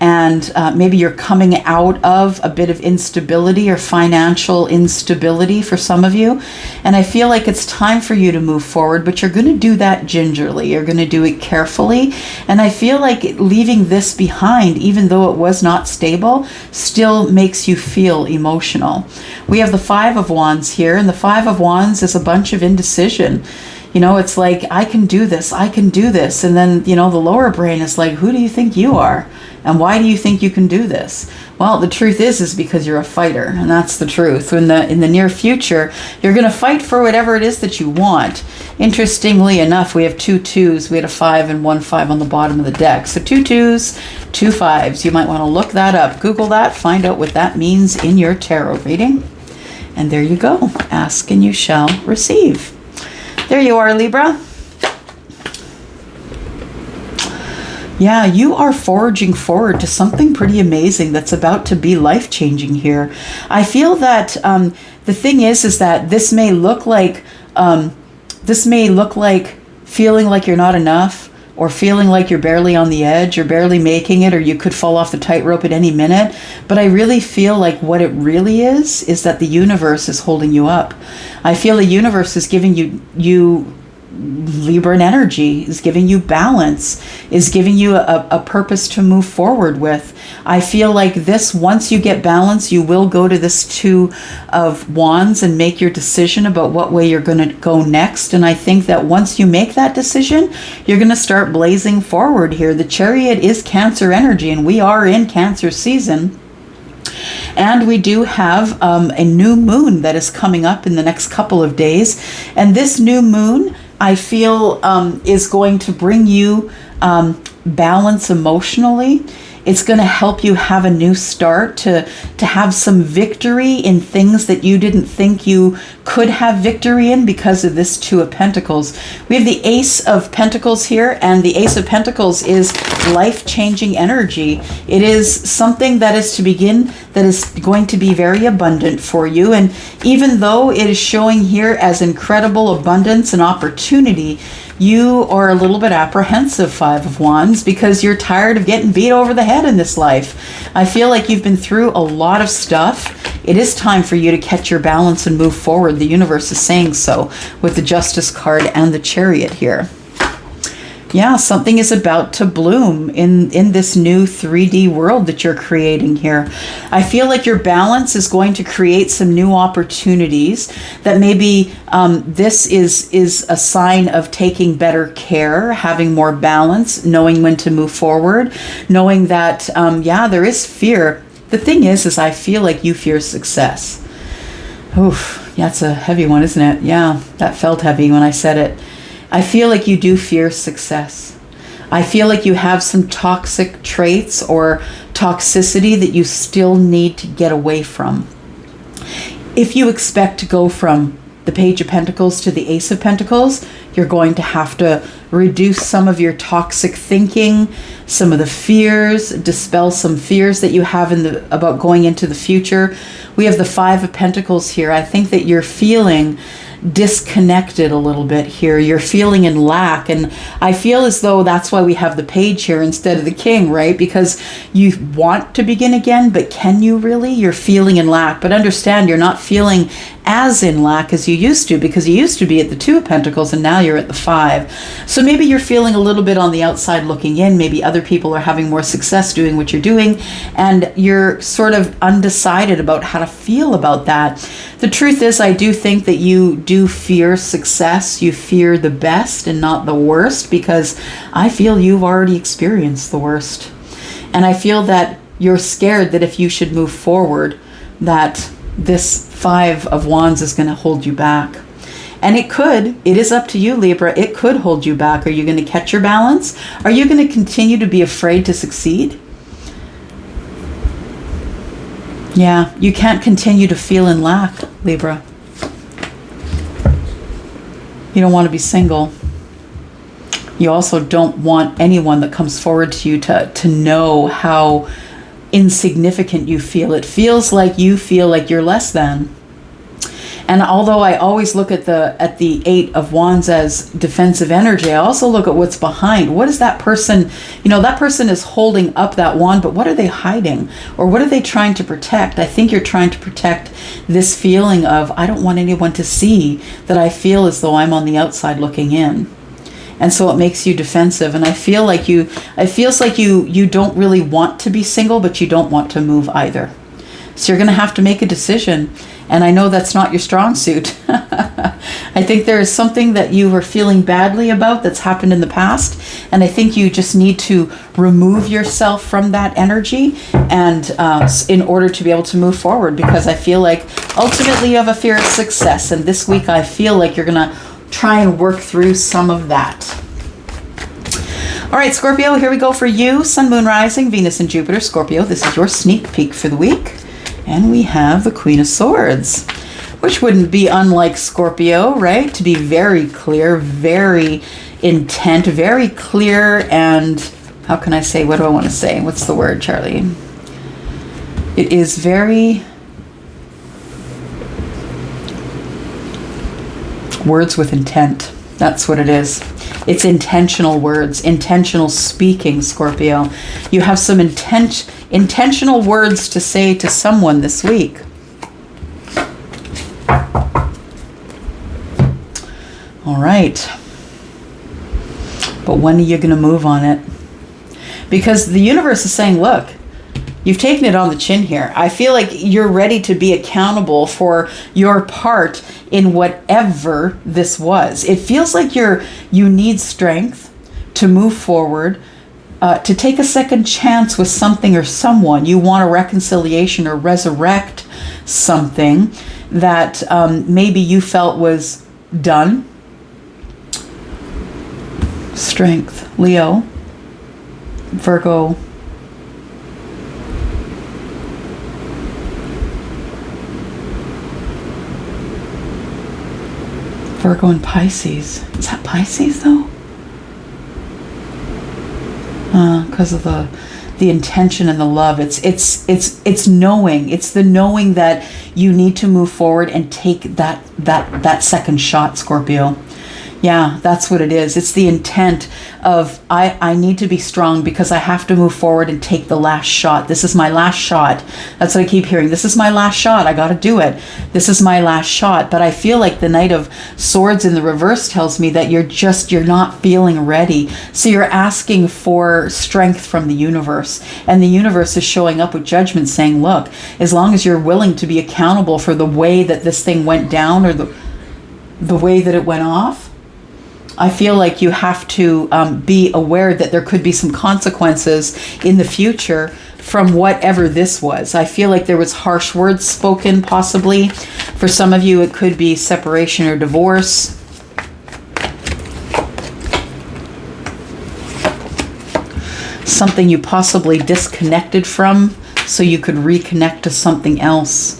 And maybe you're coming out of a bit of instability or financial instability for some of you. And I feel like it's time for you to move forward, but you're going to do that gingerly. You're going to do it carefully. And I feel like leaving this behind, even though it was not stable, still makes you feel emotional. We have the Five of Wands here, and the Five of Wands is a bunch of indecision. You know, it's like, I can do this, I can do this. And then, you know, the lower brain is like, who do you think you are? And why do you think you can do this? Well, the truth is because you're a fighter, and that's the truth. In the near future, you're going to fight for whatever it is that you want. Interestingly enough, we have 2 2s. We had a 5 and 1 5 on the bottom of the deck. So 2 2s, 2 5s. You might want to look that up. Google that. Find out what that means in your tarot reading. And there you go. Ask and you shall receive. There you are, Libra. Yeah, you are forging forward to something pretty amazing that's about to be life-changing here. I feel that the thing is that this may look like feeling like you're not enough, or feeling like you're barely on the edge, you're barely making it, or you could fall off the tightrope at any minute. But I really feel like what it really is that the universe is holding you up. I feel the universe is giving you Libran energy, is giving you balance, is giving you a purpose to move forward with. I feel like this, once you get balance, you will go to this Two of Wands and make your decision about what way you're going to go next. And I think that once you make that decision, you're going to start blazing forward here. The Chariot is Cancer energy, and we are in Cancer season. And we do have a new moon that is coming up in the next couple of days. And this new moon, I feel, is going to bring you balance emotionally. It's going to help you have a new start, to have some victory in things that you didn't think you could have victory in because of this Two of Pentacles. We have the Ace of Pentacles here, and the Ace of Pentacles is life-changing energy. It is something that is to begin, that is going to be very abundant for you. And even though it is showing here as incredible abundance and opportunity, you are a little bit apprehensive, Five of Wands, because you're tired of getting beat over the head in this life. I feel like you've been through a lot of stuff. It is time for you to catch your balance and move forward. The universe is saying so with the Justice card and the Chariot here. Yeah, something is about to bloom in this new 3D world that you're creating here. I feel like your balance is going to create some new opportunities, that maybe this is a sign of taking better care, having more balance, knowing when to move forward, knowing that, yeah, there is fear. The thing is I feel like you fear success. Oof, yeah, it's a heavy one, isn't it? Yeah, that felt heavy when I said it. I feel like you do fear success. I feel like you have some toxic traits or toxicity that you still need to get away from. If you expect to go from the Page of Pentacles to the Ace of Pentacles, you're going to have to reduce some of your toxic thinking, some of the fears, dispel some fears that you have about going into the future. We have the Five of Pentacles here. I think that you're feeling disconnected a little bit here. You're feeling in lack, and I feel as though that's why we have the Page here instead of the King, right? Because you want to begin again, but can you really? You're feeling in lack, but understand you're not feeling as in lack as you used to, because you used to be at the Two of Pentacles and now you're at the Five. So maybe you're feeling a little bit on the outside looking in. Maybe other people are having more success doing what you're doing, and you're sort of undecided about how to feel about that. The truth is, I do think that you do fear success. You fear the best and not the worst, because I feel you've already experienced the worst. And I feel that you're scared that if you should move forward, that this Five of Wands is going to hold you back. And it is up to you, Libra. It could hold you back. Are you going to catch your balance? Are you going to continue to be afraid to succeed? Yeah, you can't continue to feel in lack, Libra. You don't want to be single. You also don't want anyone that comes forward to you to know how insignificant you feel. It feels like you feel like you're less than. And although I always look at the Eight of Wands as defensive energy, I also look at what's behind. What is that person, that person is holding up that wand, but what are they hiding? Or what are they trying to protect? I think you're trying to protect this feeling of, I don't want anyone to see that I feel as though I'm on the outside looking in. And so it makes you defensive. And I feel like it feels like you don't really want to be single, but you don't want to move either. So you're going to have to make a decision. And I know that's not your strong suit. I think there is something that you were feeling badly about that's happened in the past. And I think you just need to remove yourself from that energy and in order to be able to move forward. Because I feel like ultimately you have a fear of success. And this week I feel like you're going to try and work through some of that. All right, Scorpio, here we go for you. Sun, Moon, Rising, Venus, and Jupiter. Scorpio, this is your sneak peek for the week. And we have the Queen of Swords, which wouldn't be unlike Scorpio, right? To be very clear, very intent, very clear, and how can I say, what do I want to say? What's the word, Charlie? It is very... words with intent. That's what it is. It's intentional words, intentional speaking, Scorpio. You have some intentional words to say to someone this week. All right. But when are you going to move on it? Because the universe is saying, look, you've taken it on the chin here. I feel like you're ready to be accountable for your part in whatever this was. It feels like you need strength to move forward, to take a second chance with something or someone. You want a reconciliation or resurrect something that maybe you felt was done. Strength, Leo, Virgo, Virgo and Pisces. Is that Pisces though? Because of the intention and the love. It's knowing. It's the knowing that you need to move forward and take that second shot, Scorpio. Yeah, that's what it is. It's the intent of, I need to be strong because I have to move forward and take the last shot. This is my last shot. That's what I keep hearing. This is my last shot. I got to do it. This is my last shot. But I feel like the Knight of Swords in the reverse tells me that you're not feeling ready. So you're asking for strength from the universe. And the universe is showing up with judgment saying, look, as long as you're willing to be accountable for the way that this thing went down or the way that it went off, I feel like you have to be aware that there could be some consequences in the future from whatever this was. I feel like there was harsh words spoken, possibly. For some of you, it could be separation or divorce. Something you possibly disconnected from so you could reconnect to something else.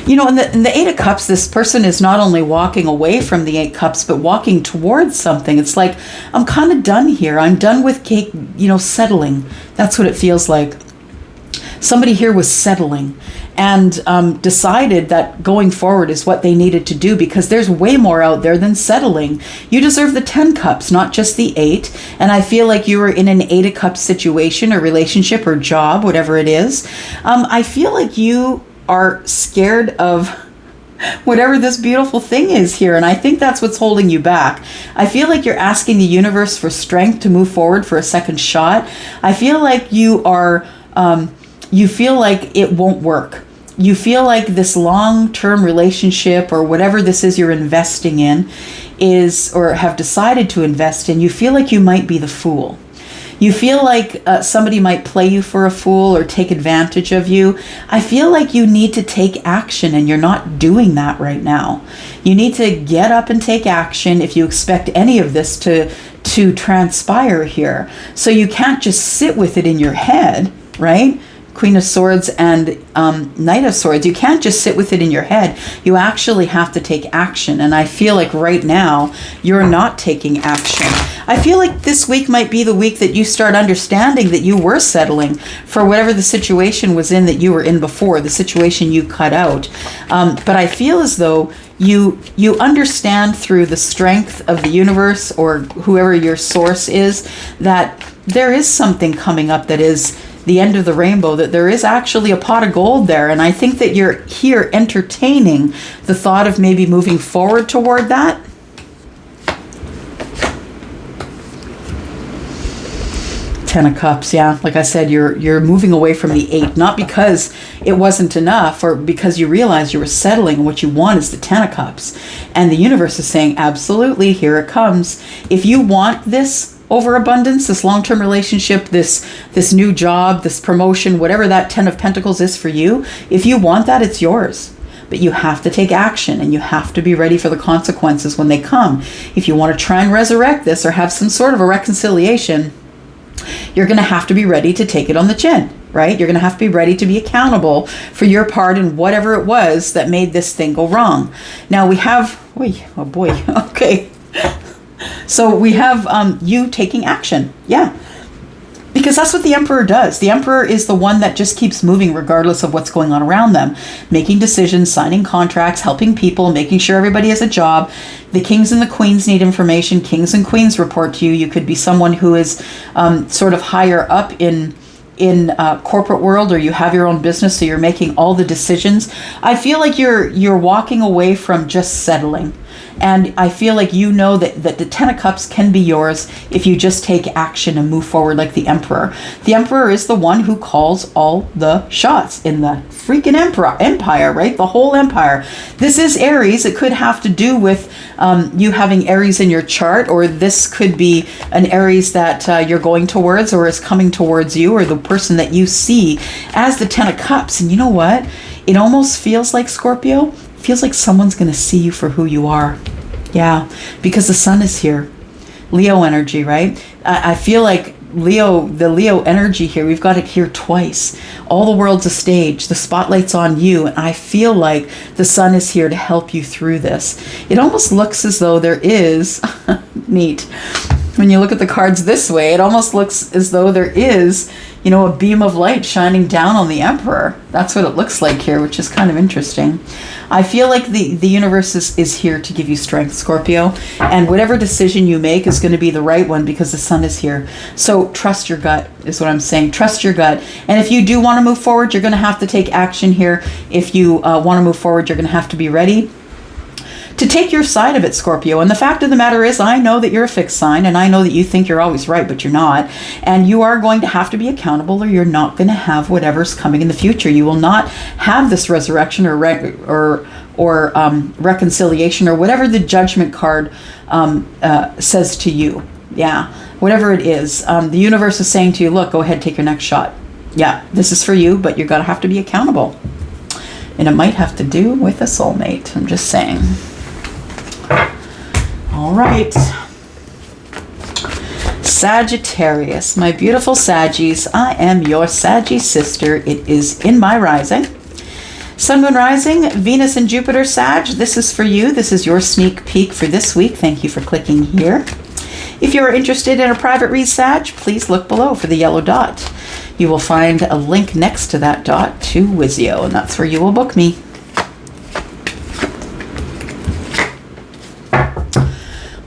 You know, in the Eight of Cups, this person is not only walking away from the Eight Cups, but walking towards something. It's like, I'm kind of done here. I'm done with settling. That's what it feels like. Somebody here was settling and decided that going forward is what they needed to do because there's way more out there than settling. You deserve the 10 cups, not just the 8. And I feel like you were in an 8 of Cups situation or relationship or job, whatever it is. I feel like you are scared of whatever this beautiful thing is here. And I think that's what's holding you back. I feel like you're asking the universe for strength to move forward for a second shot. I feel like you feel like it won't work. You feel like this long-term relationship or whatever this is you're investing in is, or have decided to invest in, you feel like you might be the fool. You feel like somebody might play you for a fool or take advantage of you. I feel like you need to take action and you're not doing that right now. You need to get up and take action if you expect any of this to transpire here. So you can't just sit with it in your head, right? Queen of Swords and Knight of Swords. You can't just sit with it in your head. You actually have to take action. And I feel like right now you're not taking action. I feel like this week might be the week that you start understanding that you were settling for whatever the situation was in that you were in before, the situation you cut out. But I feel as though you understand through the strength of the universe or whoever your source is that there is something coming up that is the end of the rainbow, that there is actually a pot of gold there. And I think that you're here entertaining the thought of maybe moving forward toward that. Ten of Cups, yeah. Like I said, you're moving away from the 8, not because it wasn't enough or because you realized you were settling and what you want is the 10 of Cups. And the universe is saying, absolutely, here it comes. If you want this overabundance, this long-term relationship, this new job, this promotion, whatever that 10 of Pentacles is for you, if you want that, it's yours. But you have to take action and you have to be ready for the consequences when they come. If you want to try and resurrect this or have some sort of a reconciliation, you're going to have to be ready to take it on the chin, right? You're going to have to be ready to be accountable for your part in whatever it was that made this thing go wrong. Now we have, oh boy, okay. So we have you taking action. Yeah. Because that's what the Emperor does. The Emperor is the one that just keeps moving regardless of what's going on around them. Making decisions, signing contracts, helping people, making sure everybody has a job. The kings and the queens need information. Kings and queens report to you. You could be someone who is sort of higher up in corporate world, or you have your own business, so you're making all the decisions. I feel like you're walking away from just settling. And I feel like you know that the Ten of Cups can be yours if you just take action and move forward like the Emperor. The Emperor is the one who calls all the shots in the freaking empire, right? The whole empire. This is Aries. It could have to do with you having Aries in your chart, or this could be an Aries that you're going towards or is coming towards you, or the person that you see as the Ten of Cups. And you know what? It almost feels like, Scorpio, feels like someone's going to see you for who you are. Yeah, because the sun is here. Leo energy, right? I feel like the Leo energy here, we've got it here twice. All the world's a stage. The spotlight's on you. And I feel like the sun is here to help you through this. It almost looks as though there is, neat. When you look at the cards this way, it almost looks as though there is, you know, a beam of light shining down on the Emperor. That's what it looks like here, which is kind of interesting. I feel like the universe is here to give you strength, Scorpio. And whatever decision you make is going to be the right one because the sun is here. So trust your gut is what I'm saying. Trust your gut. And if you do want to move forward, you're going to have to take action here. If you want to move forward, you're going to have to be ready to take your side of it, Scorpio. And the fact of the matter is, I know that you're a fixed sign, and I know that you think you're always right, but you're not. And you are going to have to be accountable, or you're not going to have whatever's coming in the future. You will not have this resurrection or reconciliation, or whatever the judgment card says to you. Yeah, whatever it is. The universe is saying to you, look, go ahead, take your next shot. Yeah, this is for you, but you're going to have to be accountable. And it might have to do with a soulmate. I'm just saying. All right. Sagittarius, my beautiful Saggies, I am your Saggy sister. It is in my rising. Sun, Moon, Rising, Venus and Jupiter, Sag. This is for you. This is your sneak peek for this week. Thank you for clicking here. If you are interested in a private read, Sag, please look below for the yellow dot. You will find a link next to that dot to Wizio, and that's where you will book me.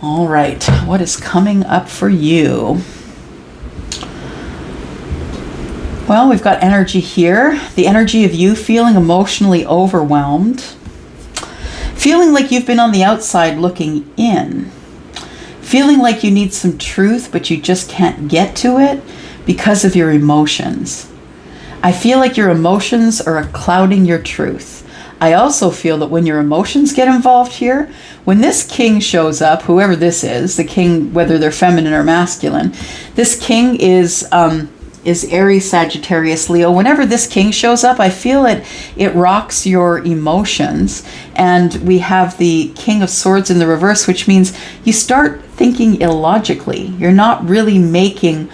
All right, what is coming up for you? Well, we've got energy here. The energy of you feeling emotionally overwhelmed. Feeling like you've been on the outside looking in. Feeling like you need some truth, but you just can't get to it because of your emotions. I feel like your emotions are clouding your truth. I also feel that when your emotions get involved here, when this king shows up, whoever this is, the king, whether they're feminine or masculine, this king is Aries, Sagittarius, Leo. Whenever this king shows up, I feel it rocks your emotions. And we have the King of Swords in the reverse, which means you start thinking illogically. You're not really making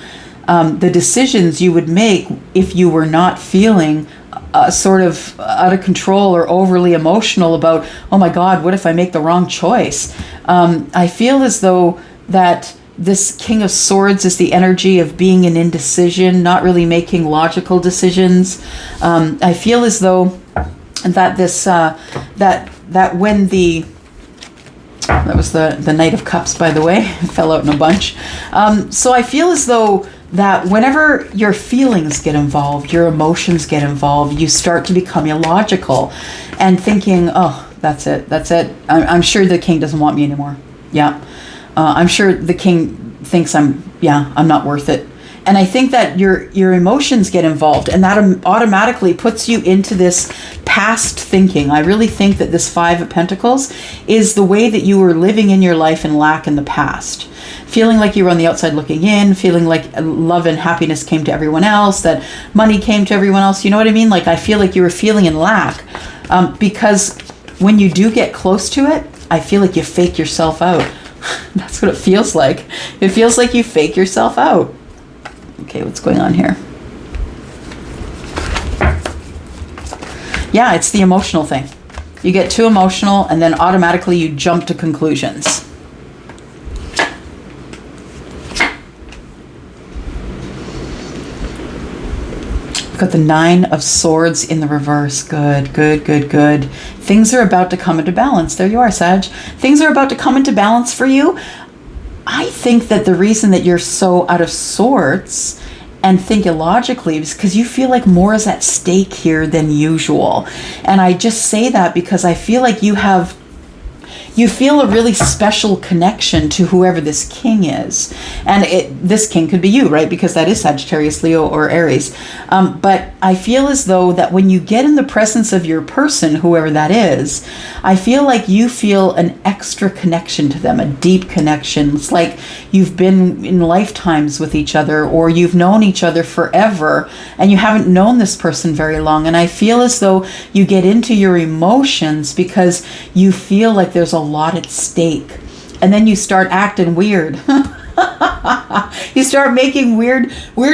the decisions you would make if you were not feeling sort of out of control or overly emotional about, oh my God, what if I make the wrong choice? I feel as though that this King of Swords is the energy of being in indecision, not really making logical decisions. I feel as though that this that when that was the Knight of Cups, by the way, it fell out in a bunch. So I feel as though that whenever your feelings get involved, your emotions get involved, you start to become illogical and thinking, oh, that's it. I'm sure the king doesn't want me anymore. Yeah. I'm sure the king thinks I'm not worth it. And I think that your emotions get involved, and that automatically puts you into this past thinking. I really think that this Five of Pentacles is the way that you were living in your life in lack in the past. Feeling like you were on the outside looking in, feeling like love and happiness came to everyone else, that money came to everyone else. You know what I mean? Like, I feel like you were feeling in lack because when you do get close to it, I feel like you fake yourself out. That's what it feels like. It feels like you fake yourself out. Okay, what's going on here? Yeah, it's the emotional thing. You get too emotional and then automatically you jump to conclusions. Got the Nine of Swords in the reverse. Good. Things are about to come into balance. There you are, Sag. Things are about to come into balance for you. I think that the reason that you're so out of sorts and think illogically is because you feel like more is at stake here than usual. And I just say that because I feel like you have you feel a really special connection to whoever this king is. And this king could be you, right? Because that is Sagittarius, Leo, or Aries. But I feel as though that when you get in the presence of your person, whoever that is, I feel like you feel an extra connection to them, a deep connection. It's like you've been in lifetimes with each other, or you've known each other forever, and you haven't known this person very long. And I feel as though you get into your emotions because you feel like there's a lot at stake. And then you start acting weird. You start making weird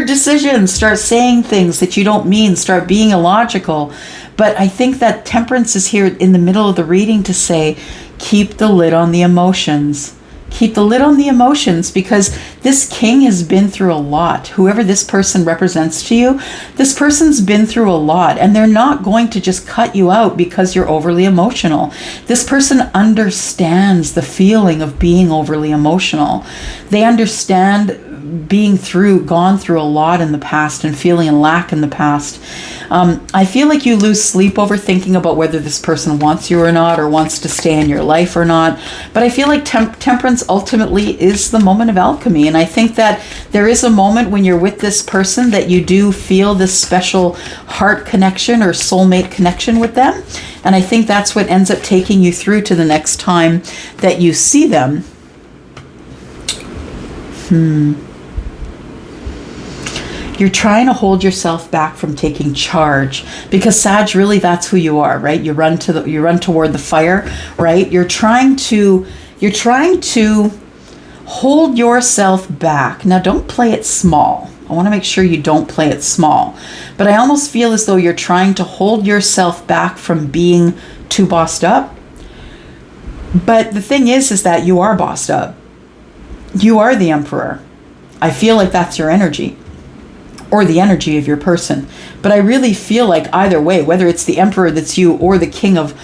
decisions, start saying things that you don't mean, start being illogical. But I think that Temperance is here in the middle of the reading to say, keep the lid on the emotions. Keep the lid on the emotions, because this king has been through a lot. Whoever this person represents to you, this person's been through a lot, and they're not going to just cut you out because you're overly emotional. This person understands the feeling of being overly emotional. They understand gone through a lot in the past and feeling a lack in the past. I feel like you lose sleep over thinking about whether this person wants you or not, or wants to stay in your life or not. But I feel like Temperance ultimately is the moment of alchemy. And I think that there is a moment when you're with this person that you do feel this special heart connection or soulmate connection with them. And I think that's what ends up taking you through to the next time that you see them. You're trying to hold yourself back from taking charge, because Sag, really, that's who you are, right? You run toward the fire, right? You're trying to hold yourself back. Now, don't play it small. I want to make sure you don't play it small. But I almost feel as though you're trying to hold yourself back from being too bossed up. But the thing is that you are bossed up. You are the emperor. I feel like that's your energy, or the energy of your person. But I really feel like either way, whether it's the emperor that's you or the king of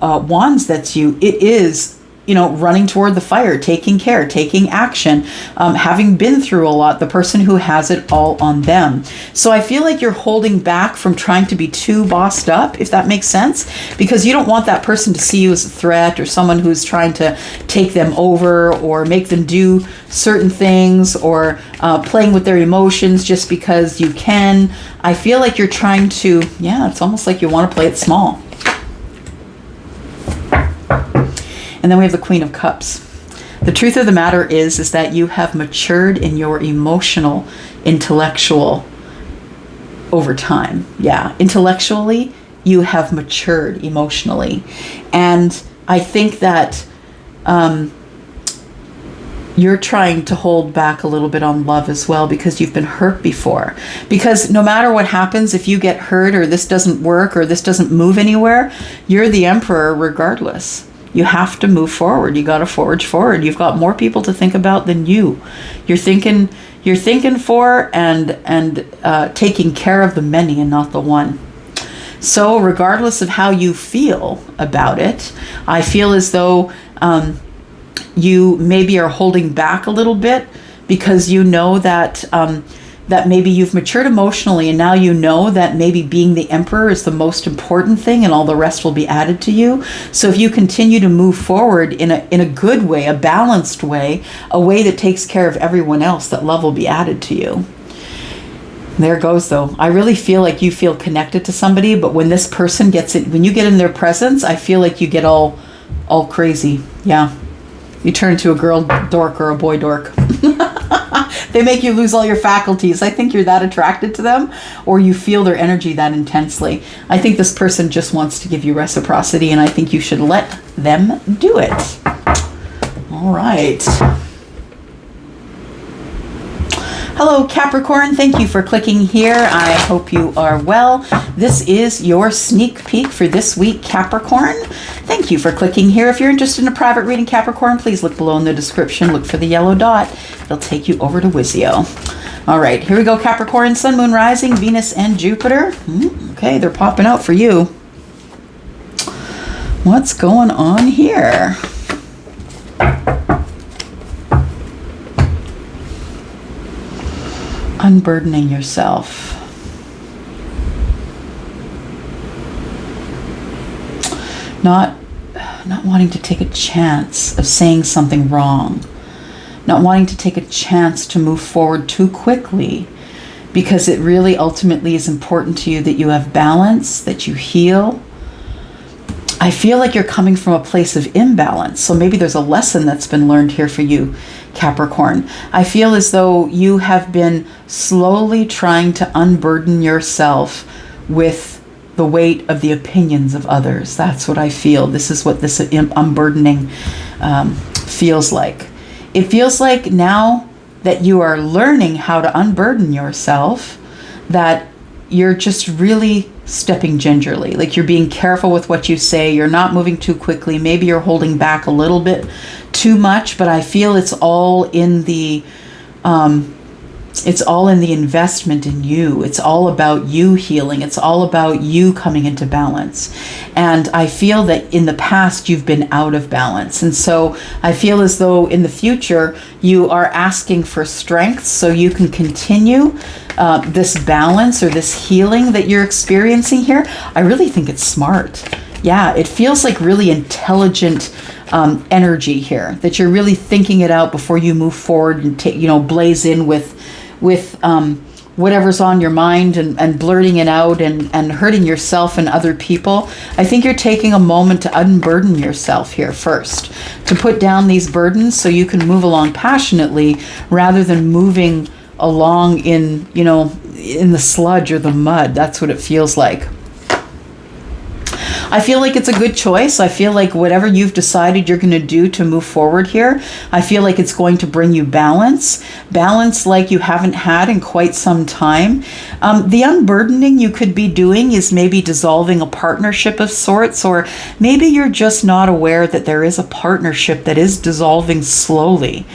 wands that's you, it is, running toward the fire, taking care, taking action, having been through a lot, the person who has it all on them. So I feel like you're holding back from trying to be too bossed up, if that makes sense, because you don't want that person to see you as a threat, or someone who's trying to take them over or make them do certain things, or playing with their emotions just because you can. I feel like you're trying to, it's almost like you want to play it small. And then we have the Queen of Cups. The truth of the matter is that you have matured in your emotional, intellectual over time. Yeah, intellectually, you have matured emotionally. And I think that you're trying to hold back a little bit on love as well, because you've been hurt before. Because no matter what happens, if you get hurt, or this doesn't work, or this doesn't move anywhere, you're the emperor regardless. You have to move forward. You got to forge forward. You've got more people to think about than you. You're thinking for and taking care of the many and not the one. So regardless of how you feel about it, I feel as though you maybe are holding back a little bit, because you know that that maybe you've matured emotionally, and now you know that maybe being the emperor is the most important thing, and all the rest will be added to you. So if you continue to move forward in a good way, a balanced way, a way that takes care of everyone else, that love will be added to you. There it goes, though. I really feel like you feel connected to somebody, but when this person when you get in their presence, I feel like you get all crazy. Yeah. You turn into a girl dork or a boy dork. They make you lose all your faculties. I think you're that attracted to them, or you feel their energy that intensely. I think this person just wants to give you reciprocity, and I think you should let them do it. All right. Hello, Capricorn. Thank you for clicking here. I hope you are well. This is your sneak peek for this week, Capricorn. Thank you for clicking here. If you're interested in a private reading, Capricorn, please look below in the description. Look for the yellow dot. It'll take you over to Wizio. All right, here we go, Capricorn. Sun, Moon, Rising, Venus, and Jupiter. Okay, they're popping out for you. What's going on here? Unburdening yourself. not wanting to take a chance of saying something wrong, not wanting to take a chance to move forward too quickly, because it really ultimately is important to you that you have balance, that you heal. I feel like you're coming from a place of imbalance. So maybe there's a lesson that's been learned here for you, Capricorn. I feel as though you have been slowly trying to unburden yourself with the weight of the opinions of others. That's what I feel. This is what this unburdening feels like. It feels like now that you are learning how to unburden yourself, that you're just really stepping gingerly. Like you're being careful with what you say. You're not moving too quickly. Maybe you're holding back a little bit too much, but I feel it's all in the investment in you. It's all about you healing. It's all about you coming into balance. And I feel that in the past you've been out of balance. And so I feel as though in the future you are asking for strength so you can continue this balance or this healing that you're experiencing here. I really think it's smart. Yeah, it feels like really intelligent energy here, that you're really thinking it out before you move forward and blaze in with whatever's on your mind and blurting it out and hurting yourself and other people. I think you're taking a moment to unburden yourself here first, to put down these burdens so you can move along passionately rather than moving along in the sludge or the mud. That's what it feels like. I feel like it's a good choice. I feel like whatever you've decided you're going to do to move forward here, I feel like it's going to bring you balance like you haven't had in quite some time. The unburdening you could be doing is maybe dissolving a partnership of sorts, or maybe you're just not aware that there is a partnership that is dissolving slowly,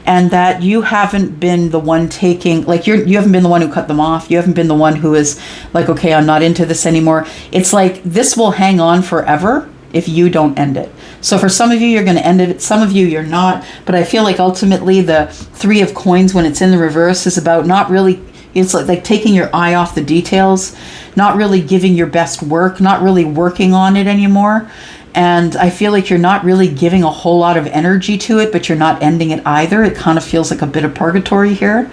and that you haven't been the one taking, like you haven't been the one who cut them off. You haven't been the one who is like, okay, I'm not into this anymore. It's like this will hang on forever if you don't end it. So for some of you, you're going to end it. Some of you, you're not. But I feel like ultimately the Three of Coins, when it's in the reverse, is about not really, it's like taking your eye off the details, not really giving your best work, not really working on it anymore. And I feel like you're not really giving a whole lot of energy to it, but you're not ending it either. It kind of feels like a bit of purgatory here.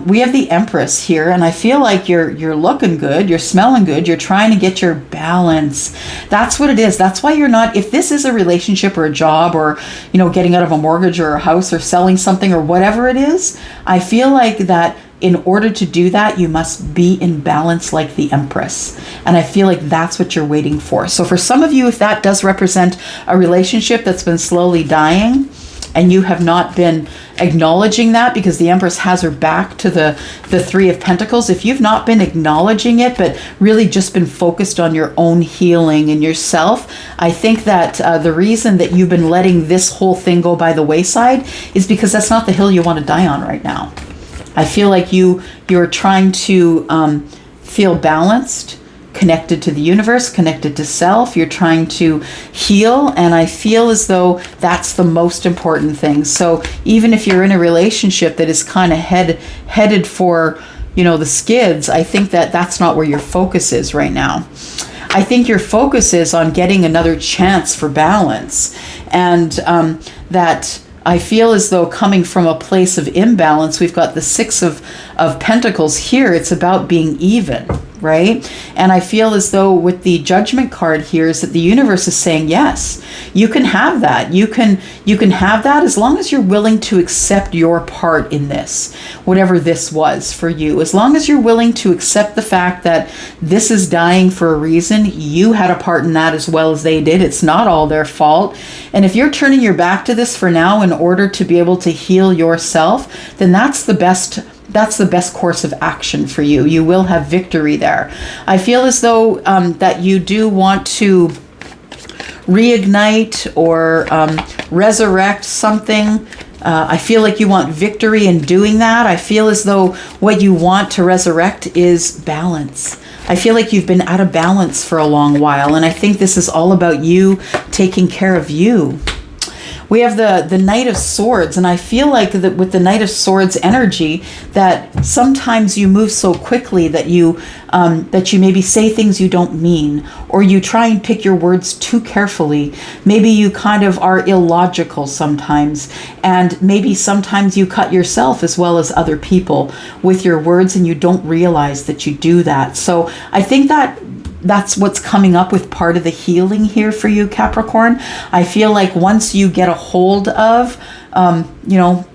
We have the Empress here, and I feel like you're looking good, you're smelling good, you're trying to get your balance. That's what it is. That's why you're not, if this is a relationship or a job or, getting out of a mortgage or a house or selling something or whatever it is, I feel like that in order to do that, you must be in balance like the Empress. And I feel like that's what you're waiting for. So for some of you, if that does represent a relationship that's been slowly dying and you have not been acknowledging that, because the Empress has her back to the Three of Pentacles, if you've not been acknowledging it, but really just been focused on your own healing and yourself, I think that the reason that you've been letting this whole thing go by the wayside is because that's not the hill you want to die on right now. I feel like you're trying to feel balanced, connected to the universe, connected to self. You're trying to heal, and I feel as though that's the most important thing. So even if you're in a relationship that is kind of headed for, the skids, I think that that's not where your focus is right now. I think your focus is on getting another chance for balance, and that I feel as though coming from a place of imbalance, we've got the Six of Pentacles here. It's about being even, right? And I feel as though with the Judgment card here is that the universe is saying, yes, you can have that. You can have that as long as you're willing to accept your part in this, whatever this was for you. As long as you're willing to accept the fact that this is dying for a reason, you had a part in that as well as they did. It's not all their fault. And if you're turning your back to this for now in order to be able to heal yourself, then that's the best course of action for you. You will have victory there. I feel as though that you do want to reignite or resurrect something. I feel like you want victory in doing that. I feel as though what you want to resurrect is balance. I feel like you've been out of balance for a long while, and I think this is all about you taking care of you. We have the Knight of Swords, and I feel like that with the Knight of Swords energy, that sometimes you move so quickly that you maybe say things you don't mean, or you try and pick your words too carefully. Maybe you kind of are illogical sometimes, and maybe sometimes you cut yourself as well as other people with your words, and you don't realize that you do that. So I think that's what's coming up with part of the healing here for you, Capricorn. I feel like once you get a hold of,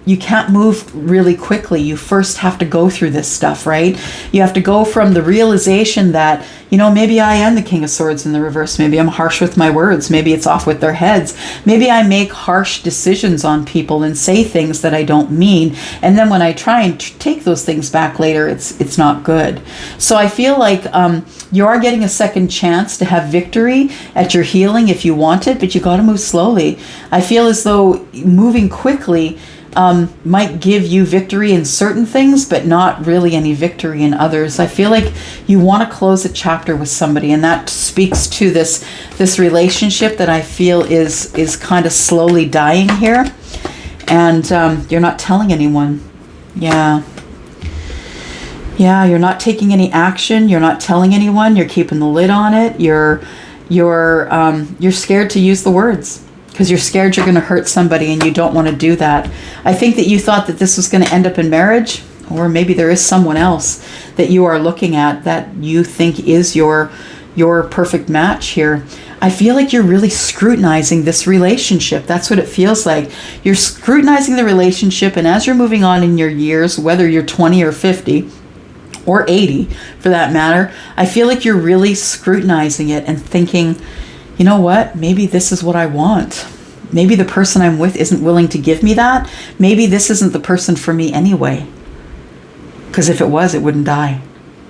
you can't move really quickly. You first have to go through this stuff, right? You have to go from the realization that, maybe I am the King of Swords in the reverse. Maybe I'm harsh with my words. Maybe it's off with their heads. Maybe I make harsh decisions on people and say things that I don't mean. And then when I try and take those things back later, it's not good. So I feel like you are getting a second chance to have victory at your healing if you want it, but you got to move slowly. I feel as though moving quickly might give you victory in certain things, but not really any victory in others. I feel like you want to close a chapter with somebody, and that speaks to this relationship that I feel is kind of slowly dying here, and you're not telling anyone. Yeah, you're not taking any action. You're not telling anyone. You're keeping the lid on it. You're scared to use the words, because you're scared you're going to hurt somebody, and you don't want to do that. I think that you thought that this was going to end up in marriage, or maybe there is someone else that you are looking at that you think is your perfect match here. I feel like you're really scrutinizing this relationship. That's what it feels like. You're scrutinizing the relationship, and as you're moving on in your years, whether you're 20 or 50, or 80 for that matter, I feel like you're really scrutinizing it and thinking, you know what? Maybe this is what I want. Maybe the person I'm with isn't willing to give me that. Maybe this isn't the person for me anyway. Because if it was, it wouldn't die.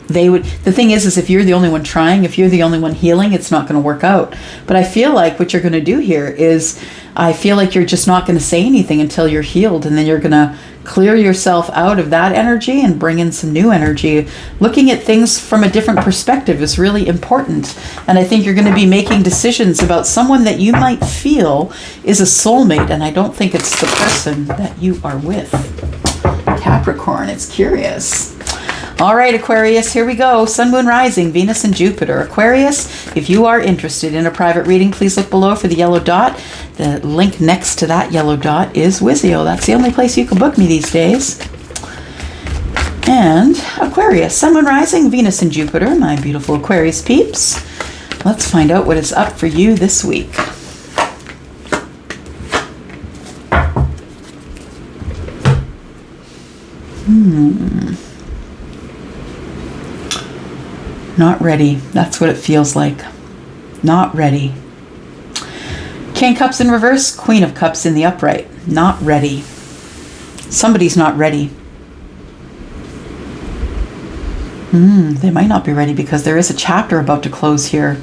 The thing is if you're the only one trying, if you're the only one healing, it's not going to work out. But I feel like what you're going to do here is, I feel like you're just not going to say anything until you're healed, and then you're going to clear yourself out of that energy and bring in some new energy. Looking at things from a different perspective is really important. And I think you're going to be making decisions about someone that you might feel is a soulmate, and I don't think it's the person that you are with. Capricorn, it's curious. All right, Aquarius, here we go. Sun, Moon, Rising, Venus, and Jupiter. Aquarius, if you are interested in a private reading, please look below for the yellow dot. The link next to that yellow dot is Wizio. That's the only place you can book me these days. And Aquarius, Sun, Moon, Rising, Venus, and Jupiter, my beautiful Aquarius peeps. Let's find out what is up for you this week. Not ready. That's what it feels like. Not ready. King of Cups in reverse, Queen of Cups in the upright. Not ready. Somebody's not ready. They might not be ready because there is a chapter about to close here.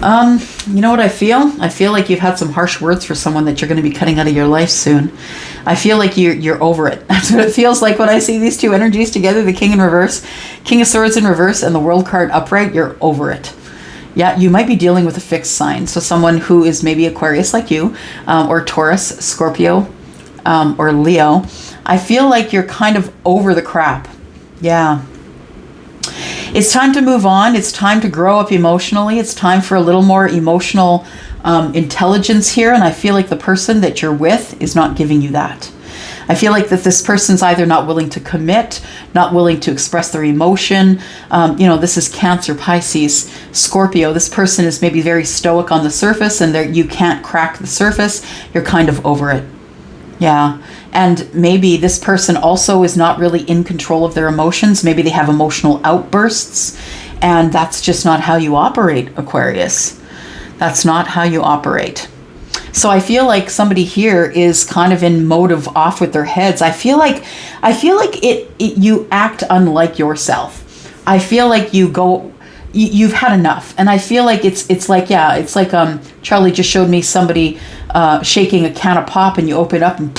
You know what I feel? I feel like you've had some harsh words for someone that you're going to be cutting out of your life soon. I feel like you're over it. That's what it feels like when I see these two energies together, the King in reverse, King of Swords in reverse, and the World card upright. You're over it. Yeah, you might be dealing with a fixed sign. So someone who is maybe Aquarius like you, or Taurus, Scorpio, or Leo. I feel like you're kind of over the crap. Yeah. It's time to move on. It's time to grow up emotionally. It's time for a little more emotional intelligence here. And I feel like the person that you're with is not giving you that. I feel like that this person's either not willing to commit, not willing to express their emotion. This is Cancer, Pisces, Scorpio. This person is maybe very stoic on the surface, and you can't crack the surface. You're kind of over it. Yeah. And maybe this person also is not really in control of their emotions. Maybe they have emotional outbursts, and that's just not how you operate, Aquarius. That's not how you operate. So I feel like somebody here is kind of in mode of off with their heads. I feel like you act unlike yourself. I feel like you've had enough. And I feel like it's like Charlie just showed me somebody shaking a can of pop and you open up and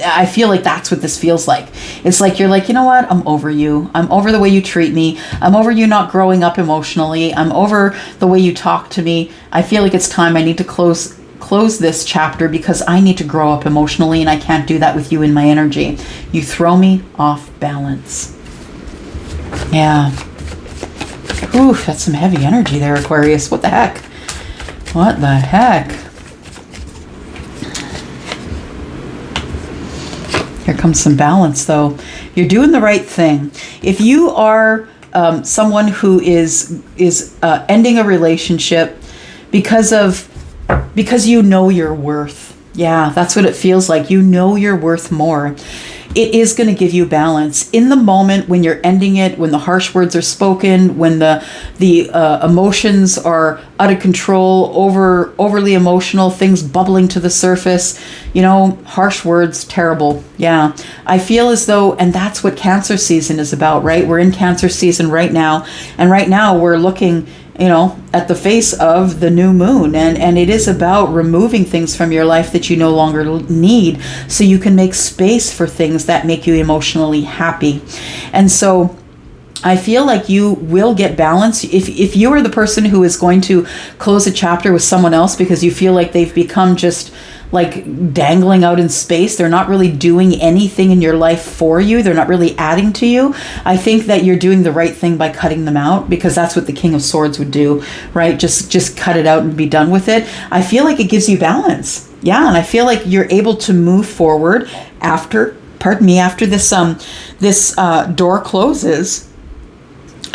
I feel like that's what this feels like. It's like you're like, you know what? I'm over you. I'm over the way you treat me. I'm over you not growing up emotionally. I'm over the way you talk to me. I feel like it's time. I need to close this chapter because I need to grow up emotionally and I can't do that with you in my energy. You throw me off balance. Yeah. Oof, that's some heavy energy there, Aquarius. What the heck? What the heck? Here comes some balance, though. You're doing the right thing. If you are someone who is ending a relationship because you know your worth. Yeah, that's what it feels like. You know you're worth more. It is going to give you balance. In the moment when you're ending it, when the harsh words are spoken, when the emotions are out of control, overly emotional, things bubbling to the surface, harsh words, terrible. Yeah, I feel as though, and that's what Cancer season is about, right? We're in Cancer season right now, and right now we're looking at the face of the new moon. And it is about removing things from your life that you no longer need so you can make space for things that make you emotionally happy. And so I feel like you will get balance. If you are the person who is going to close a chapter with someone else because you feel like they've become just like dangling out in space, they're not really doing anything in your life for you, they're not really adding to you, I think that you're doing the right thing by cutting them out, because that's what the King of Swords would do, right? Just cut it out and be done with it. I feel like it gives you balance. Yeah, and I feel like you're able to move forward after this door closes.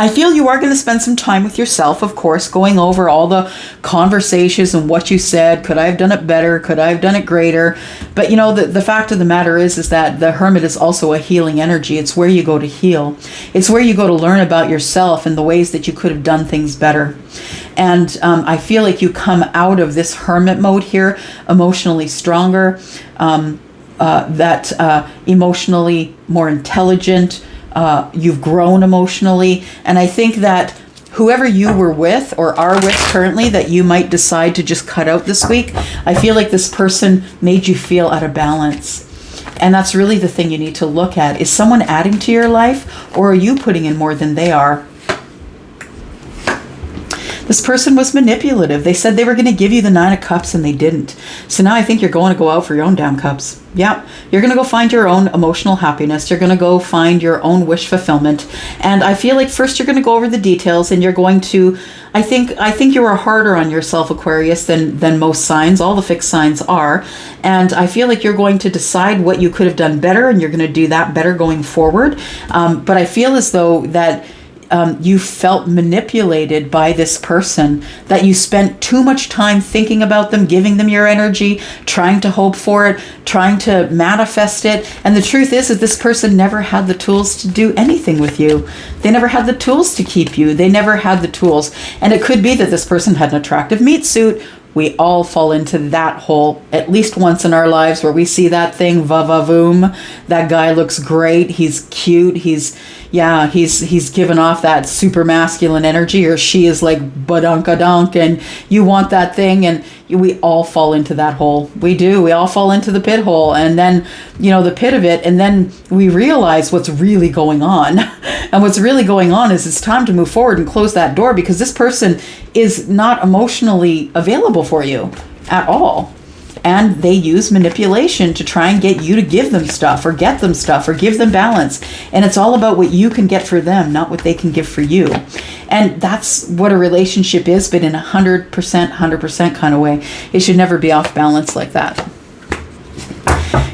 I feel you are going to spend some time with yourself, of course, going over all the conversations and what you said. Could I have done it better? Could I have done it greater? But the fact of the matter is that the Hermit is also a healing energy. It's where you go to heal. It's where you go to learn about yourself and the ways that you could have done things better. And I feel like you come out of this Hermit mode here emotionally stronger, emotionally more intelligent. You've grown emotionally. And I think that whoever you were with or are with currently that you might decide to just cut out this week, I feel like this person made you feel out of balance. And that's really the thing you need to look at. Is someone adding to your life, or are you putting in more than they are? This person was manipulative. They said they were going to give you the 9 of Cups and they didn't. So now I think you're going to go out for your own damn cups. Yeah, you're going to go find your own emotional happiness. You're going to go find your own wish fulfillment. And I feel like first you're going to go over the details and you're going to, I think you are harder on yourself, Aquarius, than most signs. All the fixed signs are. And I feel like you're going to decide what you could have done better, and you're going to do that better going forward. But I feel as though that you felt manipulated by this person, that you spent too much time thinking about them, giving them your energy, trying to hope for it, trying to manifest it. And the truth is that this person never had the tools to do anything with you. They never had the tools to keep you. They never had the tools. And it could be that this person had an attractive meat suit. We all fall into that hole at least once in our lives, where we see that thing, va-va-voom. That guy looks great. He's cute. He's given off that super masculine energy, or she is like badunka-dunk, and you want that thing, and we all fall into that hole. We do. We all fall into the pit hole, and then, the pit of it, and then we realize what's really going on. And what's really going on is it's time to move forward and close that door, because this person is not emotionally available for you at all. And they use manipulation to try and get you to give them stuff, or get them stuff, or give them balance. And it's all about what you can get for them, not what they can give for you. And that's what a relationship is, but in 100% kind of way. It should never be off balance like that.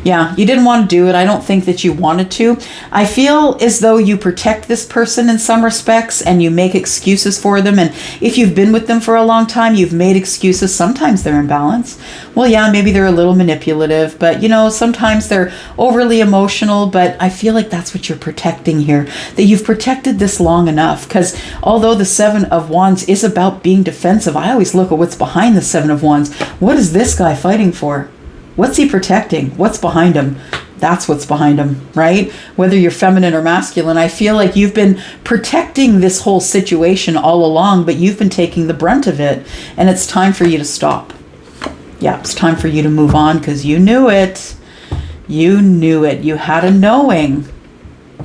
Yeah, you didn't want to do it. I don't think that you wanted to. I feel as though you protect this person in some respects, and you make excuses for them. And if you've been with them for a long time, you've made excuses. Sometimes they're in balance. Well, yeah, maybe they're a little manipulative, but sometimes they're overly emotional. But I feel like that's what you're protecting here, that you've protected this long enough. Because although the 7 of Wands is about being defensive, I always look at what's behind the 7 of Wands. What is this guy fighting for? What's he protecting? What's behind him? That's what's behind him, right? Whether you're feminine or masculine, I feel like you've been protecting this whole situation all along, but you've been taking the brunt of it, and it's time for you to stop. Yeah, it's time for you to move on because you knew it. You knew it. You had a knowing.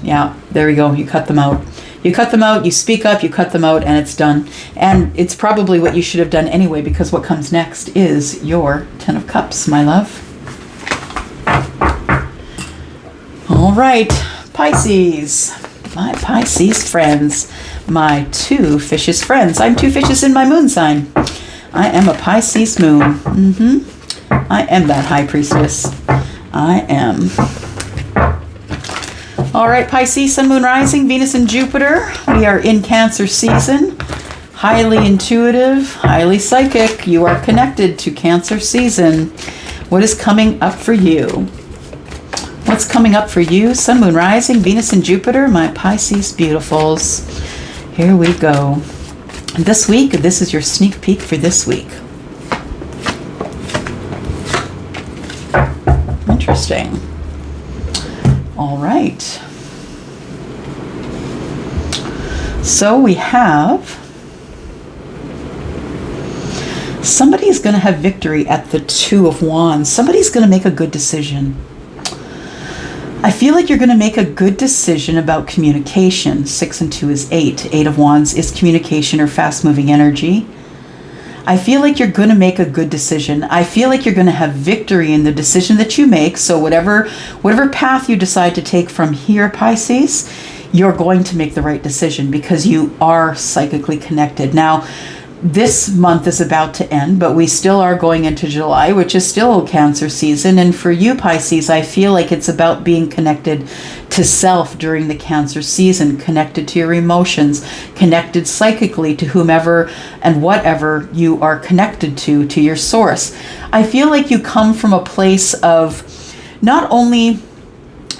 Yeah, there we go. You cut them out. You cut them out, you speak up, you cut them out, and it's done. And it's probably what you should have done anyway, because what comes next is your Ten of Cups, my love. All right, Pisces. My Pisces friends. My two fishes friends. I'm two fishes in my moon sign. I am a Pisces moon. I am that high priestess. I am. All right, Pisces, Sun, Moon, Rising, Venus, and Jupiter. We are in Cancer season. Highly intuitive, highly psychic. You are connected to Cancer season. What is coming up for you? What's coming up for you? Sun, Moon, Rising, Venus, and Jupiter, my Pisces beautifuls. Here we go. This week, this is your sneak peek for this week. Interesting. All right. So we have somebody's going to have victory at the Two of Wands. Somebody's going to make a good decision. I feel like you're going to make a good decision about communication. 6 and 2 is 8. 8 of Wands is communication or fast-moving energy. I feel like you're going to make a good decision. I feel like you're going to have victory in the decision that you make. So whatever path you decide to take from here, Pisces, you're going to make the right decision because you are psychically connected. Now, this month is about to end, but we still are going into July, which is still Cancer season. And for you, Pisces, I feel like it's about being connected to self during the Cancer season, connected to your emotions, connected psychically to whomever and whatever you are connected to your source. I feel like you come from a place of not only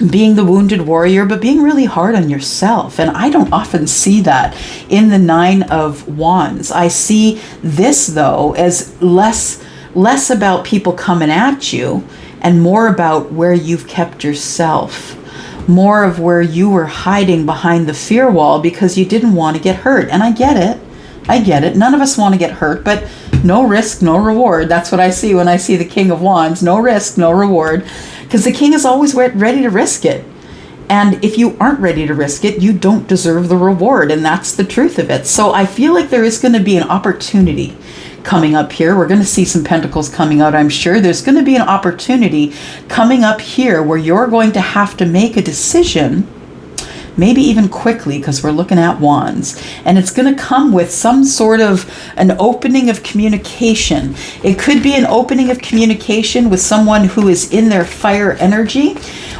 being the wounded warrior, but being really hard on yourself. And I don't often see that in the Nine of Wands. I see this, though, as less about people coming at you and more about where you've kept yourself. More of where you were hiding behind the fear wall because you didn't want to get hurt. And I get it. I get it. None of us want to get hurt, but no risk, no reward. That's what I see when I see the King of Wands. No risk, no reward. Because the king is always ready to risk it. And if you aren't ready to risk it, you don't deserve the reward. And that's the truth of it. So I feel like there is going to be an opportunity coming up here. We're going to see some pentacles coming out, I'm sure. There's going to be an opportunity coming up here where you're going to have to make a decision, maybe even quickly, because we're looking at wands. And it's going to come with some sort of an opening of communication. It could be an opening of communication with someone who is in their fire energy,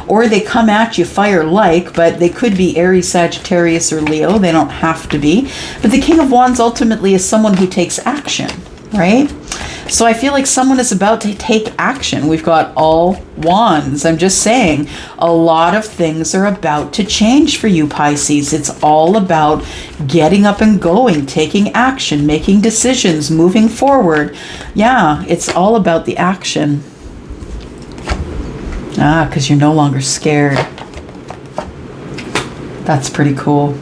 or they come at you fire-like, but they could be Aries, Sagittarius, or Leo. They don't have to be. But the King of Wands ultimately is someone who takes action, right? So I feel like someone is about to take action. We've got all wands. I'm just saying, a lot of things are about to change for you, Pisces. It's all about getting up and going, taking action, making decisions, moving forward. Yeah, it's all about the action. Because you're no longer scared. That's pretty cool.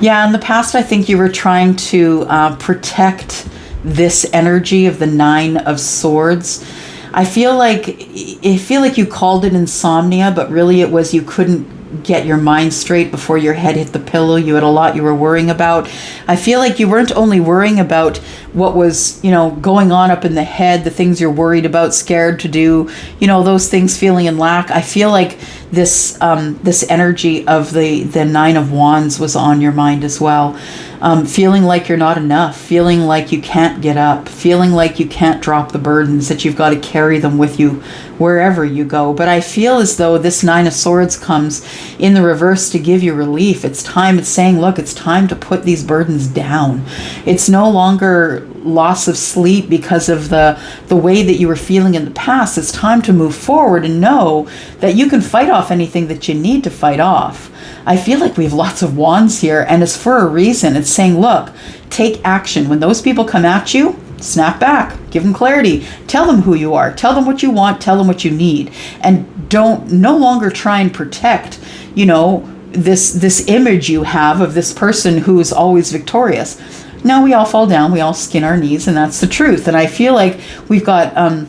Yeah, in the past, I think you were trying to protect this energy of the Nine of Swords. I feel like you called it insomnia, but really it was you couldn't get your mind straight before your head hit the pillow. You had a lot you were worrying about. I feel like you weren't only worrying about what was, going on up in the head, the things you're worried about, scared to do, those things, feeling in lack. I feel like this energy of the Nine of Wands was on your mind as well. Feeling like you're not enough, feeling like you can't get up, feeling like you can't drop the burdens, that you've got to carry them with you wherever you go. But I feel as though this Nine of Swords comes in the reverse to give you relief. It's saying, look, it's time to put these burdens down. It's no longer loss of sleep because of the way that you were feeling in the past. It's time to move forward and know that you can fight off anything that you need to fight off. I feel like we have lots of wands here, and it's for a reason. It's saying, look, take action. When those people come at you, snap back, give them clarity, tell them who you are, tell them what you want, tell them what you need, and no longer try and protect, this image you have of this person who is always victorious. No, we all fall down. We all skin our knees, and that's the truth. And I feel like we've got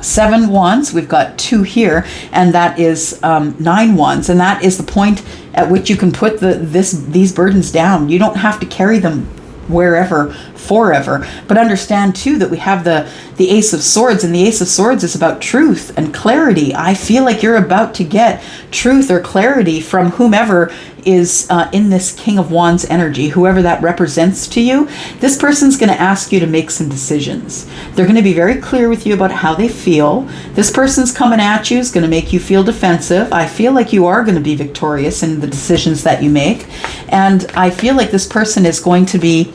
7 wands. We've got 2 here, and that is 9 wands. And that is the point at which you can put these burdens down. You don't have to carry them wherever forever. But understand too that we have the Ace of Swords, and the Ace of Swords is about truth and clarity. I feel like you're about to get truth or clarity from whomever is in this King of Wands energy, whoever that represents to you. This person's going to ask you to make some decisions. They're going to be very clear with you about how they feel. This person's coming at you, is going to make you feel defensive. I feel like you are going to be victorious in the decisions that you make. And I feel like this person is going to be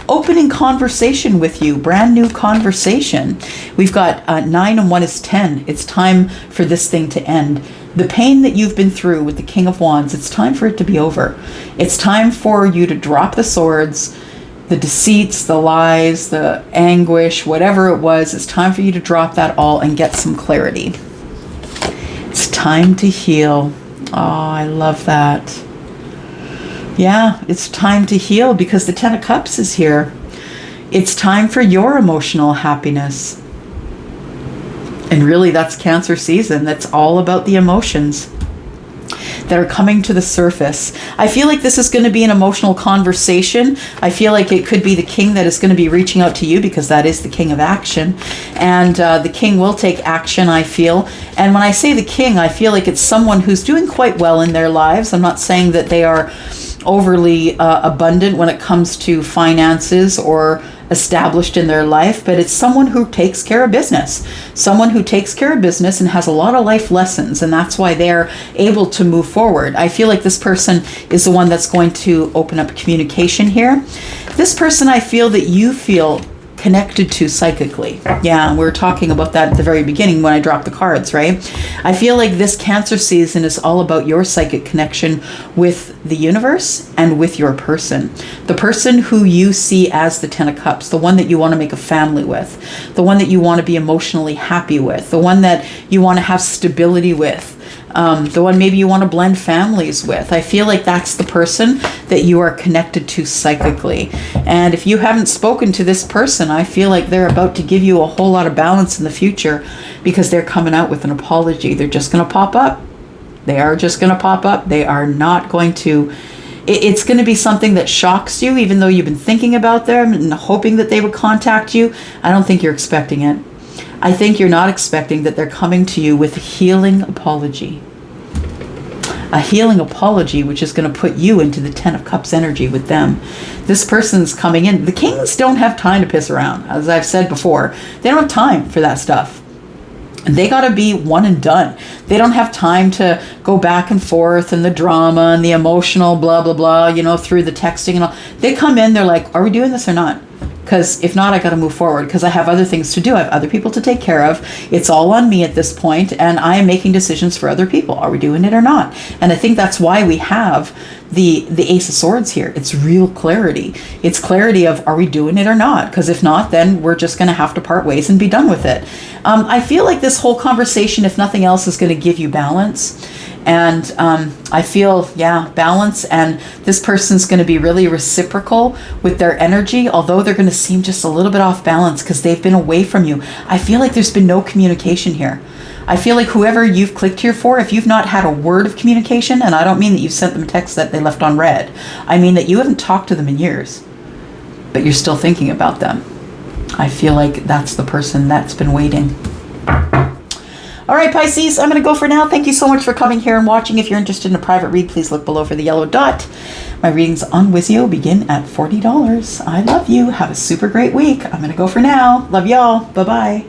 opening conversation with you, brand new conversation. We've got 9 and 1 is 10. It's time for this thing to end. The pain that you've been through with the King of Wands, it's time for it to be over. It's time for you to drop the swords, the deceits, the lies, the anguish, whatever it was. It's time for you to drop that all and get some clarity. It's time to heal. Oh, I love that. Yeah, it's time to heal because the 10 of Cups is here. It's time for your emotional happiness. And really, that's Cancer season. That's all about the emotions that are coming to the surface. I feel like this is going to be an emotional conversation. I feel like it could be the king that is going to be reaching out to you, because that is the king of action. And the king will take action, I feel. And when I say the king, I feel like it's someone who's doing quite well in their lives. I'm not saying that they are overly abundant when it comes to finances or established in their life, but it's someone who takes care of business, someone who takes care of business and has a lot of life lessons, and that's why they're able to move forward. I feel like this person is the one that's going to open up communication here. This person, I feel that you feel connected to psychically. Yeah, we were talking about that at the very beginning when I dropped the cards, right? I feel like this Cancer season is all about your psychic connection with the universe and with your person. The person who you see as the 10 of Cups, the one that you want to make a family with, the one that you want to be emotionally happy with, the one that you want to have stability with, the one maybe you want to blend families with. I feel like that's the person that you are connected to psychically. And if you haven't spoken to this person, I feel like they're about to give you a whole lot of balance in the future, because they're coming out with an apology. They're just going to pop up. They are just going to pop up. They are not going to... It's going to be something that shocks you, even though you've been thinking about them and hoping that they would contact you. I don't think you're expecting it. I think you're not expecting that they're coming to you with a healing apology. A healing apology, which is going to put you into the 10 of Cups energy with them. This person's coming in. The kings don't have time to piss around, as I've said before. They don't have time for that stuff. They got to be one and done. They don't have time to go back and forth and the drama and the emotional blah, blah, blah, you know, through the texting and all. They come in, they're like, are we doing this or not? Because if not, I got to move forward, because I have other things to do. I have other people to take care of. It's all on me at this point, and I am making decisions for other people. Are we doing it or not? And I think that's why we have the Ace of Swords here. It's real clarity. It's clarity of, are we doing it or not? Because if not, then we're just going to have to part ways and be done with it. I feel like this whole conversation, if nothing else, is going to give you balance. And I feel, yeah, balance. And this person's going to be really reciprocal with their energy, although they're going to seem just a little bit off balance because they've been away from you. I feel like there's been no communication here. I feel like whoever you've clicked here for, if you've not had a word of communication, and I don't mean that you've sent them a text that they left on read, I mean that you haven't talked to them in years, but you're still thinking about them. I feel like that's the person that's been waiting. All right, Pisces, I'm going to go for now. Thank you so much for coming here and watching. If you're interested in a private read, please look below for the yellow dot. My readings on Wizio begin at $40. I love you. Have a super great week. I'm going to go for now. Love y'all. Bye-bye.